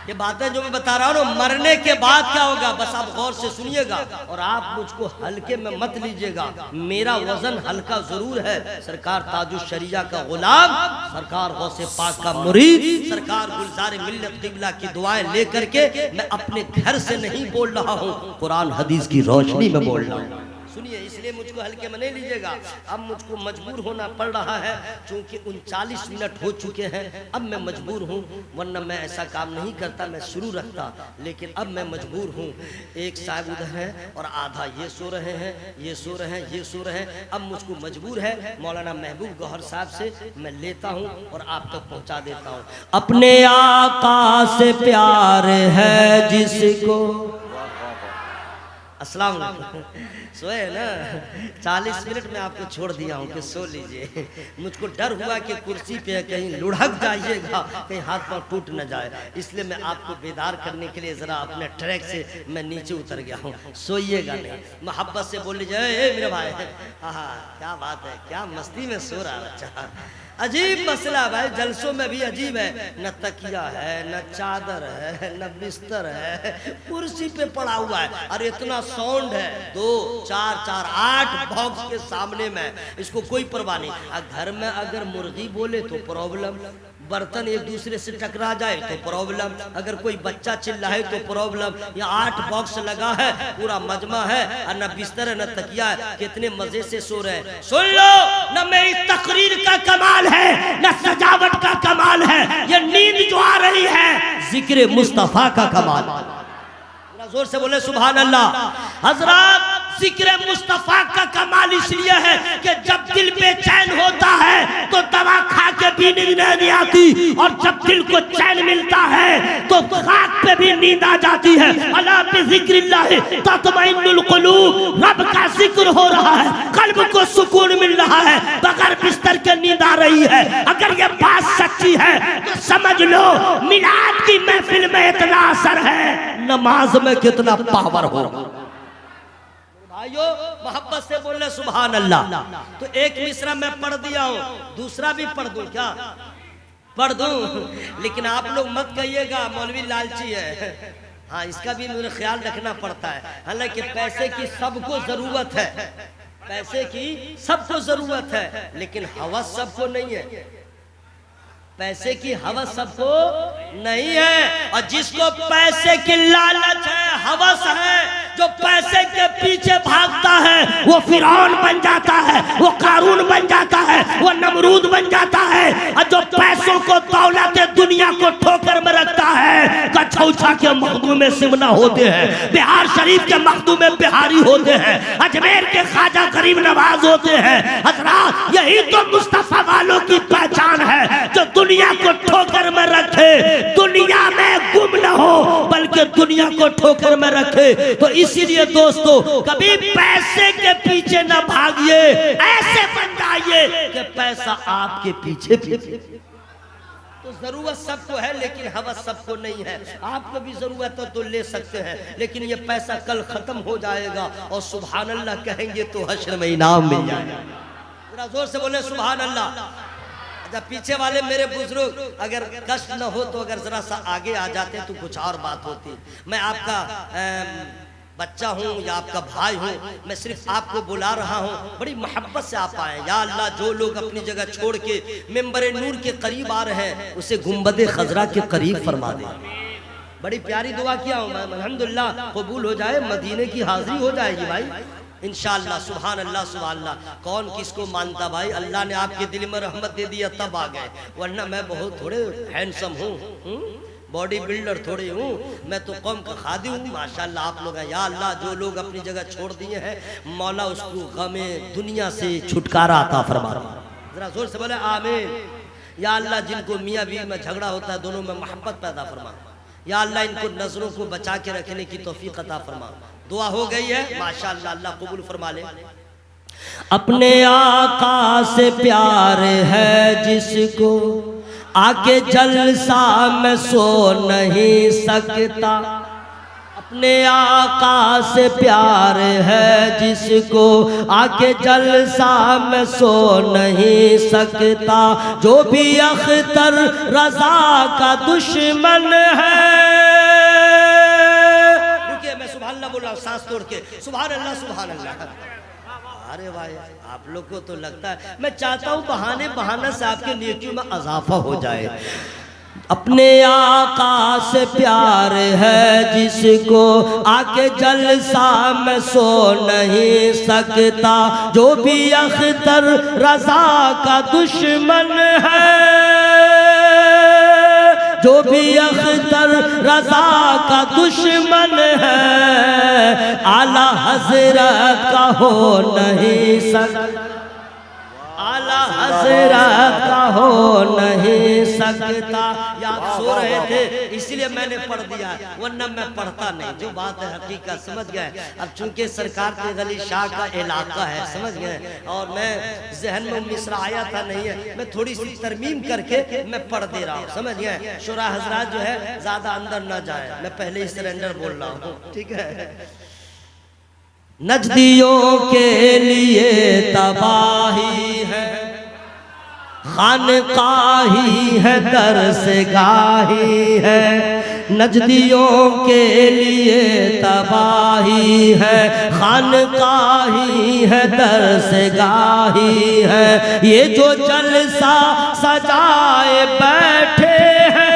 Speaker 1: ये बातें जो मैं बता रहा हूँ मरने के बाद क्या होगा बस आप गौर से सुनिएगा, और आप मुझको हल्के में मत लीजिएगा। मेरा वजन हल्का जरूर है। सरकार ताजुश शरिया का गुलाम, सरकार गौसे पाक का मुरीद, सरकार गुलजार मिल्लत क़िबला की दुआएं लेकर के मैं अपने घर से नहीं बोल रहा हूँ, कुरान हदीस की रोशनी में बोल रहा हूँ। सुनिए, इसलिए मुझको हल्के में नहीं लीजिएगा। अब मुझको मजबूर होना पड़ रहा है क्योंकि 39 मिनट हो चुके हैं। अब मैं मजबूर हूँ, वरना मैं ऐसा काम नहीं करता, मैं शुरू रखता, लेकिन अब मैं मजबूर हूँ। एक साहब उधर है और आधा ये सो रहे हैं, ये सो रहे हैं, ये सो रहे हैं। अब मुझको मजबूर है मौलाना महबूब गौहर साहब से मैं लेता हूँ और आप तक पहुँचा देता हूँ। अपने आका से प्यार है जिसको, अस्सलाम वालेकुम। सोए ना 40 मिनट में आपको छोड़ दिया हूँ कि सो लीजिए। मुझको डर हुआ कि कुर्सी पे कहीं लुढ़क जाइएगा, कहीं हाथ पाँव टूट न जाए, इसलिए मैं आपको बेदार करने के लिए ज़रा अपने ट्रैक से मैं नीचे उतर गया हूँ। सोइएगा नहीं, मोहब्बत से बोल लीजिए, ए मेरे भाई, हाँ क्या बात है, क्या मस्ती में सो रहा बच्चा। अजीब मसला भाई, जलसों में भी अजीब है, न तकिया है, न चादर है, न बिस्तर है, कुर्सी पे पड़ा हुआ है। और इतना साउंड है, 2 4 4 8 बॉक्स के सामने में, इसको कोई परवाह नहीं। घर में अगर मुर्गी बोले तो प्रॉब्लम, बर्तन एक दूसरे से टकरा जाए तो प्रॉब्लम, अगर कोई बच्चा चिल्लाए तो प्रॉब्लम। ये 8 बॉक्स लगा है, पूरा मजमा है, और न बिस्तर है न तकिया है। कितने मजे से सो रहे हैं। सुन लो, न मेरी तकरीर का कमाल है, न सजावट का कमाल है, ये नींद जो आ रही है जिक्र मुस्तफा का कमाल। जोर से बोले सुभान अल्लाह। हजरत, जिक्र मुस्तफा का कमाल इसलिए है कि जब दिल बेचैन होता है तो दवा खा के भी नींद नहीं आती, और जब दिल को चैन मिलता है तो खाक पे भी नींद आ जाती है। अला बिज़िक्रिल्लाह तत्मइन्नुल क़ुलूब, रब का जिक्र हो रहा है, कल्ब को सुकून मिल रहा है, बगैर बिस्तर के नींद आ रही है। अगर ये बात सच्ची है तो समझ लो मिलाद की महफिल में इतना असर है, नमाज में कितना पावर होगा। भाइयों, मोहब्बत से बोलने सुभान अल्लाह। तो एक मिसरा मैं पढ़ दिया हूँ, दूसरा भी पढ़ दूं क्या? पढ़ दूं, लेकिन आप लोग मत कहिएगा मौलवी लालची है। हाँ, इसका भी मुझे ख्याल रखना पड़ता है। हालांकि पैसे की सबको जरूरत है, पैसे की सबको जरूरत है, लेकिन हवस सबको नहीं है। पैसे की हवस सबको नहीं है, और जिसको पैसे की लालच है, हवस है, जो पैसे के पीछे भागता है वो फिरौन बन जाता है, वो कारून बन जाता है, वो नमरूद बन जाता है। और जो पैसों को, दौलत दुनिया को ठोकर में रखता है, कछौछा के मखदूम में सिमना होते हैं, बिहार शरीफ के मखदूम में बिहारी होते हैं, अजमेर के ख्वाजा गरीब नवाज होते हैं। हजरात, यही तो मुस्तफा वालों की पहचान है, जो दुनिया को ठोकर में रखे, दुनिया में गुम न हो बल्कि दुनिया को ठोकर में रखे। तो इसीलिए दोस्तों, कभी पैसे के पीछे न भागिए, ऐसे बन जाइए कि पैसा आपके पीछे पीछे। तो जरूरत सबको है लेकिन हवस सबको नहीं है। आपको भी जरूरत है तो ले सकते हैं, लेकिन ये पैसा कल खत्म हो जाएगा, और सुभान अल्लाह कहेंगे तो हश्र में इनाम मिल जाएगा। जरा जोर से बोले सुभान अल्लाह। जब पीछे वाले मेरे बुजुर्ग अगर कष्ट न हो तो अगर जरा सा आगे आ जाते तो कुछ और बात होती। मैं आपका बच्चा हूँ या आपका भाई हूँ, मैं सिर्फ आपको बुला रहा हूँ, बड़ी मोहब्बत से आप आए। या अल्लाह, जो लोग अपनी जगह छोड़ के मिंबर नूर के करीब आ रहे हैं उसे गुंबद खजरा के करीब फरमा दे। बड़ी प्यारी दुआ किया हूँ मैं, अल्हम्दुलिल्लाह कबूल हो जाए, मदीने की हाजिरी हो जाएगी भाई इंशाअल्लाह। सुभान अल्लाह सुभान अल्लाह। कौन किसको मानता भाई, अल्लाह ने आपके दिल में रहमत दे दिया तब आ गए, वरना मैं बहुत थोड़े हैंडसम हूँ, बॉडी बिल्डर थोड़े हूँ, मैं तो कौम का खादी हूँ। माशाअल्लाह आप लोग हैं। या अल्लाह, जो लोग अपनी जगह छोड़ दिए हैं, मौला उसको गमे दुनिया से छुटकारा अता फरमा। जरा जोर से बोले आमीन। या अल्लाह, जिनको मियाँ बीवी में झगड़ा होता है दोनों में मोहब्बत पैदा फरमा। या अल्लाह, इनको नजरों को बचा के रखने की तौफीक अता फरमा। दुआ हो गई है माशाअल्लाह, अल्लाह कबूल फरमा ले।
Speaker 3: अपने आका से प्यार है जिसको आके जलसा में सो नहीं सकता। अपने आका से प्यार है जिसको आके जलसा में सो नहीं सकता। जो भी अख्तर रजा का दुश्मन है।
Speaker 1: सुभान अल्लाह बोल रहा हूँ सांस तोड़ के, सुभान अल्लाह सुभान अल्लाह। अरे भाई, आप लोग को तो लगता है, मैं चाहता हूँ बहाने बहाने से आपके नेकियों में इजाफा हो जाए।
Speaker 3: अपने आका से प्यार है जिसको आके जलसा में सो नहीं सकता। जो भी अख्तर रजा का दुश्मन है, जो भी अख्तर रजा का दुश्मन है, आला हजरत का हो नहीं सकता। आला हजरत का हो नहीं सकता।
Speaker 1: याद सो रहे थे इसलिए मैंने पढ़ दिया, वरना मैं पढ़ता नहीं। जो बात है हकीकत समझ गए। अब चूंकि सरकार के गली शाह का इलाका है, समझ गए, और मैं जहन में मिसरा आया था नहीं है, मैं थोड़ी सी तरमीम करके मैं पढ़ दे रहा हूँ, समझ गए। शुरा हजरात जो है ज्यादा अंदर ना जाए, मैं पहले ही सरेंडर बोल रहा हूँ, ठीक है।
Speaker 3: नजदियों के लिए तबाही है, खानकाही है दरसगाही है, नजदियों के लिए तबाही है। खानकाही है दरसगाही है, ये जो जलसा सजाए बैठे हैं,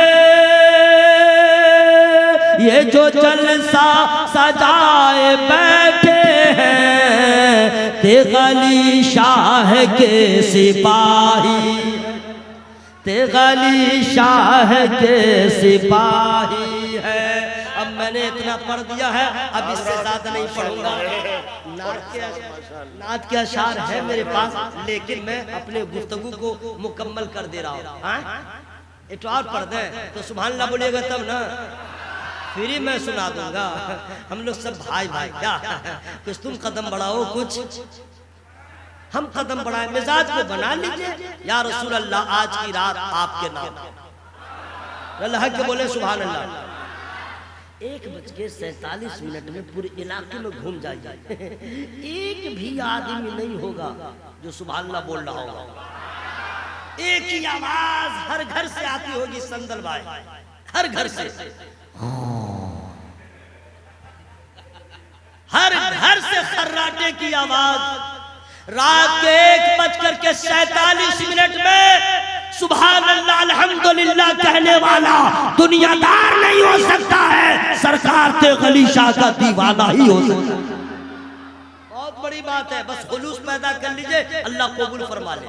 Speaker 3: ये जो जलसा सजाए बैठे हैं, तेगली शाह के सिपाही, तेगली शाह के सिपाही है। अब मैंने इतना पढ़ दिया है, अब इससे ज्यादा नहीं पढ़ूंगा। नात के अशार है मेरे पास, लेकिन मैं अपने गुफ्तगू को मुकम्मल कर दे रहा हूँ। एक और पढ़ दे तो सुभान अल्लाह बोलिएगा तब ना, फिर ही मैं सुना दूंगा। हम लोग सब भाई भाई, क्या कुछ तुम कदम बढ़ाओ, कुछ हम कदम बढ़ाए, मिजाज को बना लीजिए। या रसूल अल्लाह आज की रात आपके नाम, अल्लाह के बोले सुभान अल्लाह। 1:47 में पूरे इलाके में घूम जाइए, एक भी आदमी नहीं होगा जो सुभान अल्लाह बोल रहा होगा। एक ही आवाज हर घर से आती होगी, संदल भाई, हर घर से, हर घर से खर्राटे की आवाज। रात के 1:47 में सुभान अल्लाह अल्हम्दुलिल्लाह कहने वाला दुनियादार नहीं हो सकता है, सरकार ते गली शाह का दीवाना ही हो सकता है। बहुत बड़ी बात है, बस खुलूस पैदा कर लीजिए, अल्लाह कबूल फरमा ले।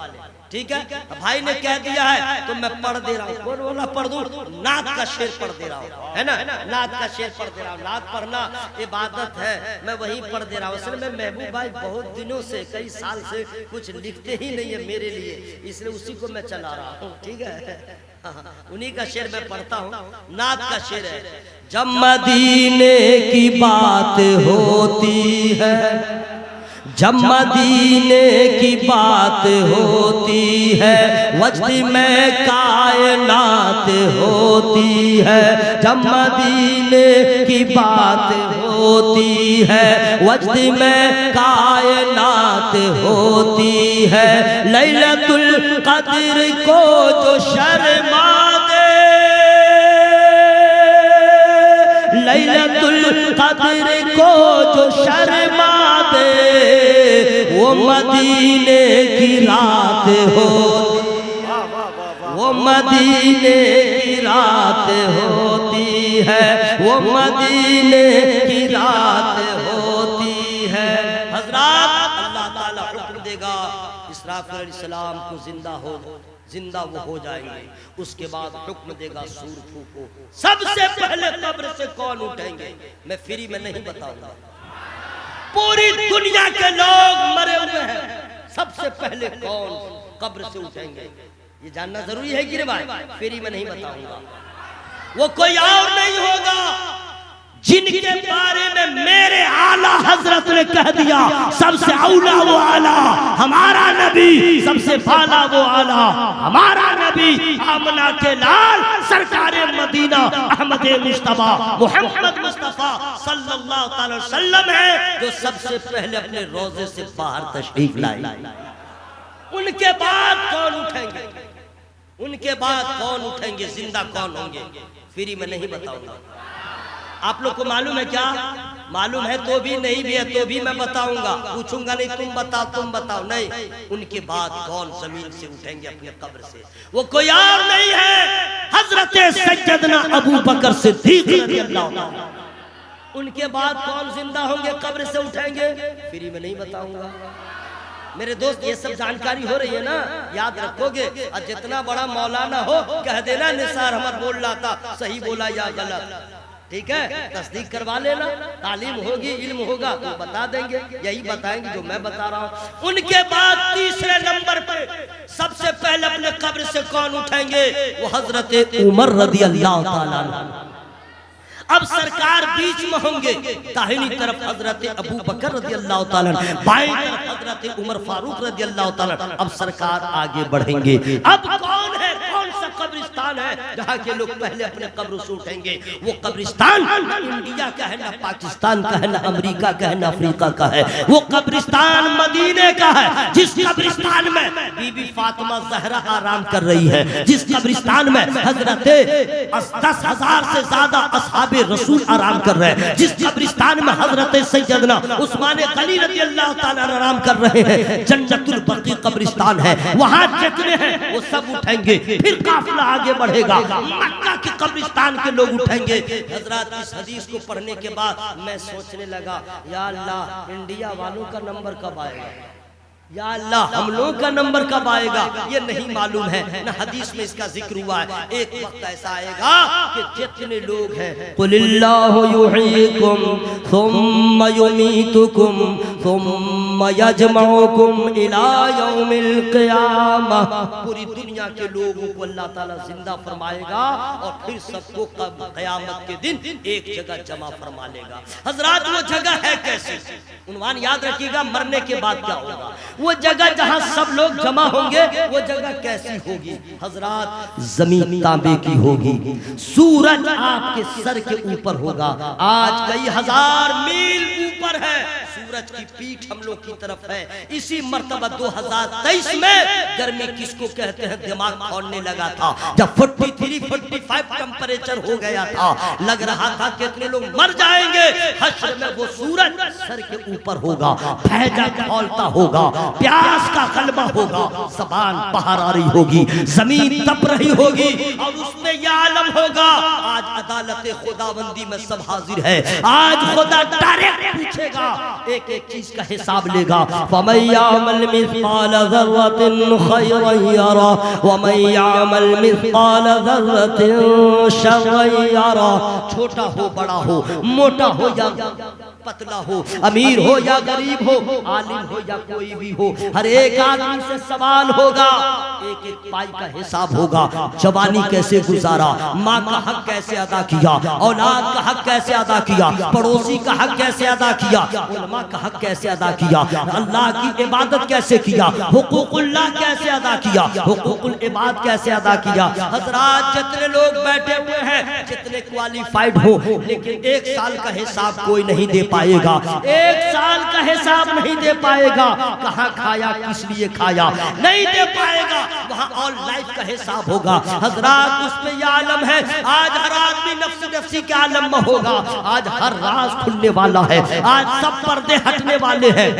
Speaker 3: ठीक है, भाई ने कह दिया है तो मैं पढ़ दे रहा हूँ। कौन बोला पढ़ दूं? नात का शेर पढ़ दे रहा हूँ, है ना, नात का शेर पढ़ दे रहा हूँ। नात पढ़ना इबादत है, मैं वही पढ़ दे रहा हूँ। असल में महबूब भाई बहुत दिनों से, कई साल से कुछ लिखते ही नहीं है मेरे लिए, इसलिए उसी को मैं चला रहा हूँ। ठीक है, उन्हीं का शेर मैं पढ़ता हूँ। नात का शेर है, जब मदीने की बात होती है, जब मदीने की बात होती है, वजद में कायनात होती है। जब मदीने की बात होती है, वजद में कायनात होती है। लैलतुल कद्र को जो शर्मा दे, लैलतुल कद्र को जो शर्मा दे, वो मदीने की रात हो, वो मदीने की रात होती है, वो मदीने की रात होती है। हजरात, अल्लाह ताला हुक्म देगा इसराफिल अलैहिस्सलाम को जिंदा वो हो जाएंगे। उसके बाद हुक्म देगा सूर फूको। सबसे पहले कब्र से कौन उठेंगे मैं फ्री में नहीं बताऊंगा, पूरी दुनिया के लोग मरे हुए हैं, सबसे पहले कौन कब्र से उठेंगे ये जानना जरूरी है कि रे भाई, फ्री में नहीं बताऊंगा। वो कोई और नहीं होगा जिनके बारे में मेरे आला हजरत ने कह दिया सबसे औला वो आला हमारा नबी, सबसे बाला वो आला हमारा नबी, आमना के लाल सरकारे मदीना अहमद मुस्तफा मोहम्मद मुस्तफा सल्लल्लाहु अलैहि वसल्लम है, जो सबसे पहले अपने रोजे से बाहर तशरीफ लाए। उनके बाद कौन उठेंगे, उनके बाद कौन उठेंगे, जिंदा कौन होंगे, फ्री में नहीं बताऊंगा। आप लोग को मालूम है क्या? मालूम है तो भी, नहीं भी है तो भी मैं बताऊंगा। पूछूंगा नहीं तुम बताओ नहीं। उनके बाद कौन जमीन से उठेंगे अपने कब्र से, वो कोई और नहीं है, हजरत सैयदना अबू बकर सिद्दीक रज़ियल्लाहु अन्हु। उनके बाद कौन जिंदा होंगे, कब्र से उठेंगे, फ्री में नहीं बताऊंगा। मेरे दोस्त ये सब जानकारी हो रही है ना, याद रखोगे। और जितना बड़ा मौलाना हो कह देना निसार अहमद बोल रहा था, सही बोला या गलत, ठीक है, तस्दीक करवा लेना। तालीम होगी, इल्म होगा तो बता देंगे, यही बताएंगे जो मैं बता रहा हूँ। उनके बाद तीसरे नंबर पे सबसे पहले अपने कब्र से कौन उठेंगे, वो हजरत उमर रज़ियल्लाहु ताला अन्हु। अब सरकार बीच में होंगे, दाहिनी तरफ हजरत अबू बकर रज़ियल्लाहु ताला अन्हु, बाईं तरफ हजरत उमर फारूक रज़ियल्लाहु ताला अन्हु। अब सरकार आगे बढ़ेंगे। अब कौन है, कौन सा कब्रिस्तान
Speaker 1: कब्रिस्तान है जहाँ के लोग पहले अपने कब्र से उठेंगे। वो कब्रिस्तान इंडिया का है, ना पाकिस्तान का है, ना अमेरिका का है, ना अफ्रीका का है। वो कब्रिस्तान मदीने का है, जिस कब्रिस्तान में बीबी फातिमा ज़हरा आराम कर रही है, जिस कब्रिस्तान में हजरत 10,000 से ज्यादा असहाबे रसूल आराम कर रहे हैं, जिस कब्रिस्तान में हजरत सैयदना उस्मान गनी रज़ियल्लाहु ताला आराम कर रहे हैं, जन्नतुल बकी कब्रिस्तान है। वहां जितने हैं वो सब उठेंगे, फिर काफिला आगे बढ़ेगा, मक्का के कब्रिस्तान के लोग उठेंगे। हजरत इस हदीस को पढ़ने के बाद मैं सोचने लगा, या अल्लाह इंडिया वालों का नंबर कब आएगा, या अल्लाह हम लोगों का नंबर कब आएगा, ये नहीं मालूम है, ना हदीस में इसका जिक्र हुआ है। एक वक्त ऐसा आएगा कि जितने लोग हैं, कुलिल्लाहु युहयीकुम सुम्मा युमीतुकुम सुम्मा यजमउकुम इला यौमिल क़ियामह, पूरी दुनिया के लोगों को अल्लाह ताला जिंदा फरमाएगा और फिर सबको क़यामत के दिन एक जगह जमा फरमा लेगा। हजरात वो जगह है कैसी, उन्वान याद रखिएगा, मरने के बाद क्या होगा। वो जगह जहां सब लोग जमा होंगे वो जगह कैसी होगी। हजरात जमीन तांबे की होगी, सूरज आपके सर के ऊपर होगा। आज कई हजार मील ऊपर है, सूरज की पीठ हम लोग की तरफ है। इसी मर्तबा 2023 में गर्मी किसको कहते हैं दिमाग खोलने लगा था, जब 43-45 टेम्परेचर हो गया था, लग रहा था कितने लोग मर जाएंगे। हश्र में वो सूरज सर के ऊपर होगा, फैजा खोलता होगा, प्यास का गलबा होगा, ज़बान बाहर आ रही होगी, जमीन तप रही होगी और उसमें यह आलम होगा। आज अदालत खुदाबंदी में सब हाजिर है, आज खुदा डायरेक्ट पूछेगा, एक एक चीज का हिसाब लेगा। फमय्यामल मिस्काल ज़र्रतिन खैरन यरा वमन यामल मिस्काल ज़र्रतिन शर्रन यरा। छोटा हो बड़ा हो, मोटा हो या पतला हो, अमीर हो या गरीब हो, आलिम हो या कोई भी हो, हर एक आदमी से सवाल होगा, एक एक पाई का हिसाब होगा। जवानी कैसे गुजारा, माँ का हक कैसे अदा किया, औलाद का हक कैसे अदा किया, पड़ोसी का हक कैसे अदा किया, उलमा का हक कैसे अदा किया, अल्लाह की इबादत कैसे किया, हुकूकुल्लाह कैसे अदा किया, हुकूकुल इबाद कैसे अदा किया। हजरात जितने लोग बैठे हुए हैं, जितने क्वालिफाइड हो, लेकिन एक साल का हिसाब कोई नहीं दे पाएगा, एक साल का हिसाब नहीं दे पाएगा। कहाँ खाया, किस लिए खाया, नहीं दे पाएगा। वहाँ ऑल लाइफ का हिसाब होगा। हजरात उसमें यह आलम है, आज हर आदमी नफ्सी नफ्सी के आलम में होगा। आज हर राज खुलने वाला है, आज सब पर्दे हटने वाले हैं।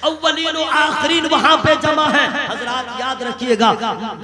Speaker 1: अव्वलीन और आखरीन वहां पे जमा है। हजरात याद रखिएगा,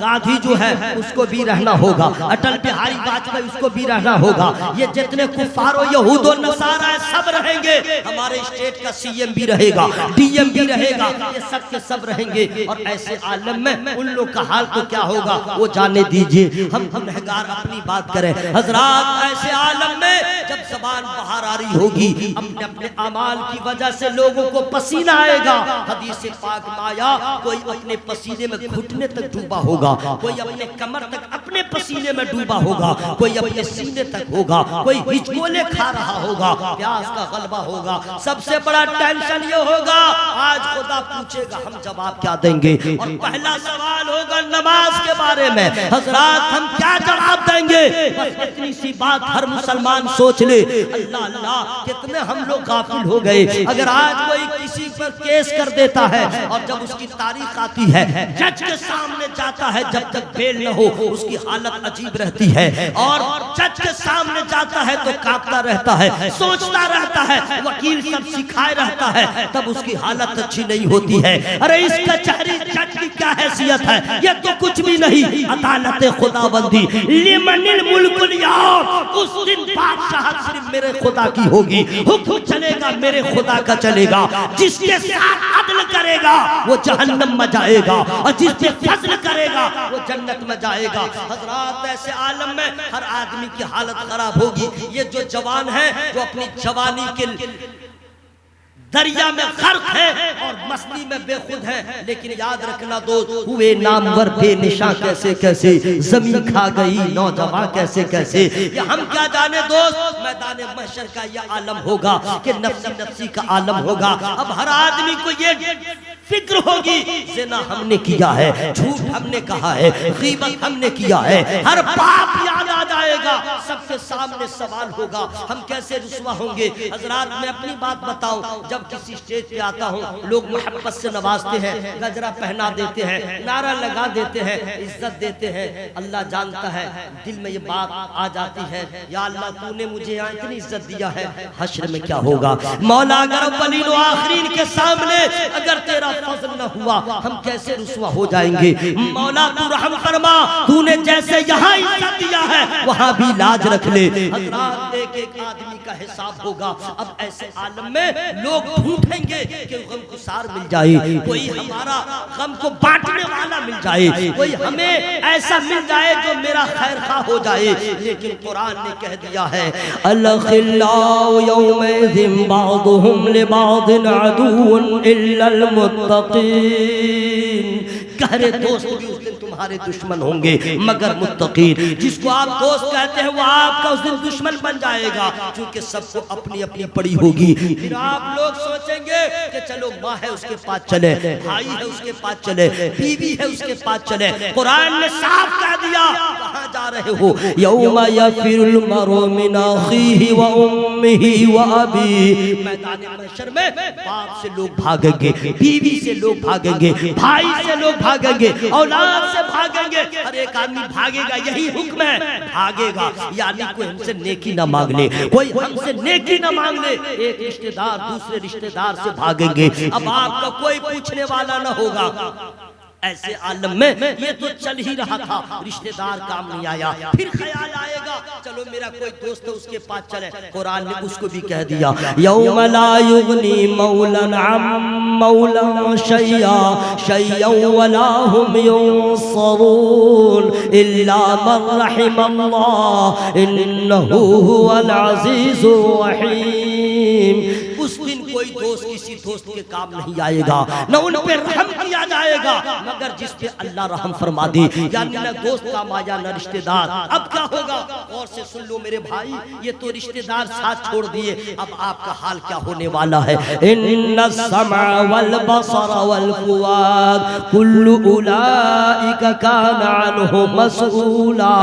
Speaker 1: गांधी जो है उसको भी रहना होगा, अटल बिहारी वाजपेयी उसको भी रहना होगा, ये जितने कुफारो यहूदो नसारा है सब रहेंगे। हमारे स्टेट का सीएम भी रहेगा, डीएम भी रहेगा, ये सब के सब रहेंगे। और ऐसे आलम में उन लोग का हाल तो क्या होगा वो जाने दीजिए, हम गुनहगार अपनी बात करें। हजरात ऐसे आलम में जब ज़बान बाहर आ रही होगी, अपने अपने अमाल की वजह से लोगों को पसीना आएगा। हदीस पाक में आया, कोई अपने पसीने में घुटने तक डूबा होगा, कोई अपने कमर तक अपने पसीने में डूबा होगा, कोई अपने सीने तक होगा, कोई हिचकोले खा रहा होगा, प्यास का गलबा होगा। सबसे बड़ा टेंशन ये होगा, आज खुदा पूछेगा हम जवाब क्या देंगे। और पहला सवाल होगा नमाज के बारे में। हजरात हम क्या जवाब देंगे, बस इतनी सी बात हर मुसलमान सोच ले। अल्लाह अल्लाह कितने हम लोग गाफिल हो गए। अगर आज कोई किसी पर केस कर देता है और जब उसकी तारीख आती है, जज के सामने जाता है, जब तक बेल न हो उसकी हालत अजीब रहती है। और जज के सामने जाता है तो कांपता रहता है, सोचता रहता है, वकील सब सिखाए रहता है, तब उसकी हालत अच्छी नहीं होती है। अरे इस कचहरी जज की क्या हैसियत है, ये तो कुछ भी नहीं। अदालत खुदाबंदी लिमनिल मुल्कुल यौम, उस दिन बादशाहत सिर्फ मेरे खुदा की होगी, हुक्म चलेगा मेरे खुदा का चलेगा। जिसके साथ अदल करेगा वो जहन्नम में जाएगा और जिस पे फजल करेगा वो जन्नत में जाएगा। हजरात ऐसे आलम में हर आदमी की हालत खराब होगी। ये जो जवान है जो अपनी जवानी के दरिया में गर्क है और मस्ती में बेखुद है, लेकिन याद रखना दोस्त, हुए नामवर बेनिशां कैसे कैसे, जमीन खा गई नौजवान कैसे कैसे। ये हम क्या जाने दोस्त, मैदान महशर का ये आलम होगा कि नफ्सी नफ्सी का आलम होगा। अब हर आदमी को ये
Speaker 3: फिक्र होगी, ज़िना हमने किया है, झूठ हमने कहा है, गीबत हमने किया है, हर पाप याद आ जाएगा, सबके सामने सवाल होगा, हम कैसे रुसवा होंगे। हजरात मैं अपनी बात बताऊं, जब किसी स्टेज पे आता हूं, लोग मोहब्बत से नवाजते हैं, गजरा पहना देते हैं, नारा लगा देते हैं, इज्जत देते हैं। अल्लाह जानता है दिल में ये बात आ जाती है, या अल्लाह तूने मुझे यहाँ इतनी इज्जत दिया है, हश्र में क्या होगा। मौला अगर अव्वलीन व आखिरीन के सामने अगर तेरा फजल न हुआ, हम कैसे रुसवा हो जाएंगे। मौला तू रहम फरमा, तूने जैसे यहाँ इज्जत दिया है वहाँ भी लाज रख ले। हज़रात एक एक आदमी का हिसाब होगा। अब ऐसे आलम में लोग ढूंढेंगे कि गमगुसार मिल जाए, कोई हमारा गम को बांटने वाला मिल जाए, कोई हमें ऐसा मिल जाए जो मेरा खैर खा हो जाए। लेकिन कुरान ने कह दिया है अल-खिल्लाउ यौमइज़िन बादुहुम लिबादिन अदुव्वुन इल्लल मुत्तक़ीन। गहरे दोस्त भी उस दिन तुम्हारे दुश्मन होंगे मगर मुत्तकीन। जिसको आप दोस्त कहते हैं वो आपका उस दिन दुश्मन बन जाएगा, क्योंकि सबको अपनी अपनी पड़ी होगी। फिर आप लोग सोचेंगे कि चलो माँ है उसके पास चले, भाई है उसके पास चले, बीवी है उसके पास चले। कुरान ने साफ कह दिया कहाँ जा रहे हो। यौमा यफिरुल मरउ मिन अखीहि व उम्मिहि व अबीहि। मैदान महशर में बाप से लोग भागेंगे, बीवी से लोग भागेंगे, भाई से लोग भागेंगे, औलाद से भागेंगे, हर एक आदमी भागेगा। यही हुक्म है, भागेगा। यानी कोई हमसे नेकी ना मांग ले, कोई हमसे नेकी ना मांग ले। एक रिश्तेदार दूसरे रिश्तेदार से भागेंगे। अब आपका कोई पूछने वाला ना होगा। ऐसे आलम में ये तो चल ही रहा था, रिश्तेदार काम नहीं आया, फिर ख्याल आएगा चलो मेरा कोई दोस्त है उसके पास चले। कुरान ने उसको भी कह दिया यौम ला युगनी मौलन अम मौलन शैया शैयन वला हुम युंसरून इल्ला मन रहिमल्लाह इन्नहु हुवल अज़ीज़ुर रहीम। उस दिन कोई दोस्त किसी दोस्त के काम नहीं आएगा, न उन पे रहम किया जाएगा मगर जिस पे अल्लाह रहम फरमा दे। यानी न दोस्त काम आया न रिश्तेदार। अब क्या होगा और से सुन लो मेरे भाई, ये तो रिश्तेदार साथ छोड़ दिए, अब आपका हाल क्या होने वाला है। इन्नस समअ वल बसर वल फुआद कुल्लु उलाइका कान अन्हु मसऊला।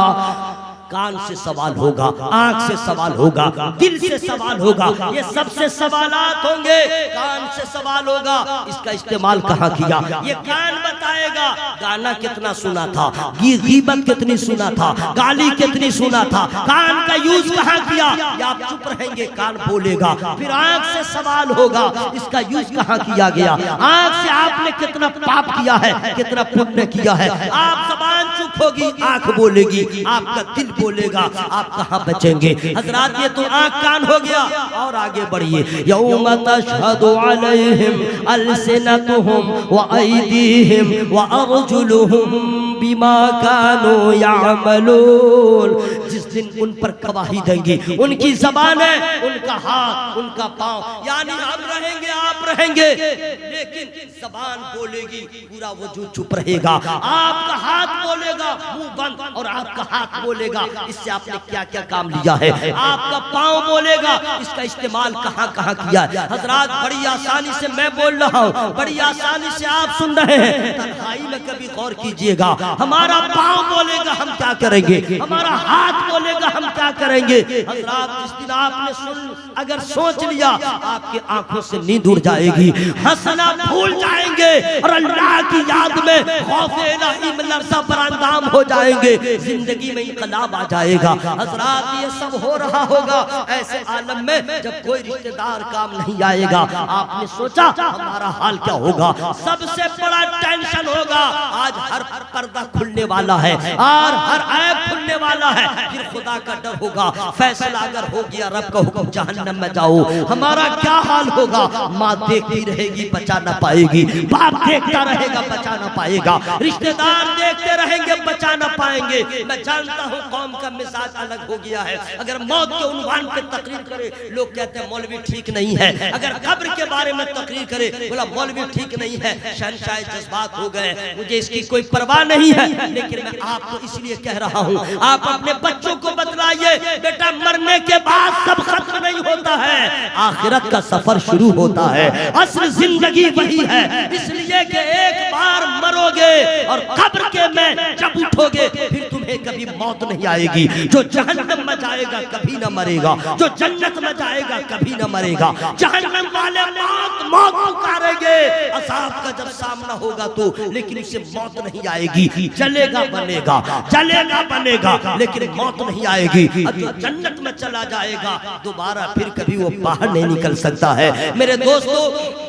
Speaker 3: कान से सवाल होगा, आंख से सवाल होगा, दिल से सवाल होगा, ये सबसे सवालात होंगे। कान से सवाल होगा, इसका इस्तेमाल कहाँ किया, ये कान बताएगा। गाना कितना सुना था, गीबत कितनी सुना था, गाली कितनी सुना था, कान का यूज कहाँ किया। या आप चुप रहेंगे, कान बोलेगा। फिर आंख से सवाल होगा, इसका यूज कहाँ किया गया। आंख से आपने कितना पाप किया है, कितना पुण्य किया है। आप ज़बान चुप होगी, आंख बोलेगी, आपका दिल बोलेगा, आप कहाँ बचेंगे। हजरात ये तो आँख कान हो गया। और आगे बढ़िए यौम तशहदु अलैहिम अलसिनतुहुम व अयदीहिम व अर्जुलुहुम बिमा कानू यामलून। जिस दिन उन पर गवाही देंगी उनकी ज़बानें, उनका हाथ, उनका पाँव। यानी हम रहेंगे, आप रहेंगे, लेकिन ज़बान बोलेगी, पूरा वजूद चुप रहेगा। आपका हाथ बोलेगा, मुंह बंद, और आपका हाथ बोलेगा इससे आपने क्या क्या काम लिया है। आपका पाँव बोलेगा, इसका इस्तेमाल कहाँ कहाँ किया है। हजरात बड़ी आसानी से मैं बोल रहा हूँ, बड़ी आसानी से आप सुन रहे हैं। तन्हाई में कभी गौर कीजिएगा, हमारा पाँव बोलेगा हम क्या करेंगे, हमारा हाथ बोलेगा हम क्या करेंगे। हजरात जिस दिन आपने अगर सोच लिया, आपकी आंखों से नींद उड़ जाएगी, हंसना भूल जाएंगे और अल्लाह की याद में खौफ इलाही में लर्ज़ा बरांदाम हो जाएंगे, जिंदगी में इनकलाब आ जाएगा। हजरात ये सब हो रहा होगा ऐसे आलम में जब कोई रिश्तेदार काम नहीं आएगा। आपने सोचा हमारा हाल क्या होगा। सबसे बड़ा टेंशन होगा, आज हर पर्दा खुलने वाला है और हर ऐब खुलने वाला है। फिर खुदा का डर होगा, फैसला अगर हो गया रब का हुक्म जहन्नम में जाओ, हमारा क्या हाल होगा। माँ देखती रहेगी, बचा ना पाएगी, बाप देखता रहेगा, बचा ना पाएगा, रिश्तेदार देखते रहेंगे, बचा ना पाएंगे। मैं जानता हूँ कौम का मिजाज अलग हो गया है। अगर मौत के उन्वान पे तकरीर करे, लोग कहते हैं मौलवी ठीक नहीं है। अगर कब्र के बारे में तकरीर करे, बोला मौलवी ठीक नहीं है। शहंशाह जज्बात हो गए, मुझे इसकी कोई परवाह नहीं है, लेकिन मैं आपको इसलिए कह रहा हूँ, आप अपने बच्चों को बतलाइए बेटा मरने के बाद सब खत्म नहीं होता है, आखिरत का सफर शुरू होता है। असल जिंदगी वही है, इसलिए कि एक बार मरोगे और कब्र के में जब उठोगे फिर तुम्हें कभी मौत नहीं आएगी। जो जहन्नम में जाएगा कभी न मरेगा, जो जन्नत में जाएगा कभी न मरेगा। जहन्नम वाले मौत मौत पुकारेंगे अज़ाब का जब सामना होगा तो, लेकिन उसे मौत नहीं आएगी। चलेगा बनेगा, चलेगा बनेगा, लेकिन मौत नहीं आएगी। जो जन्नत में चला जाएगा दोबारा फिर कभी वो बाहर नहीं निकल सकता है। मेरे दोस्तों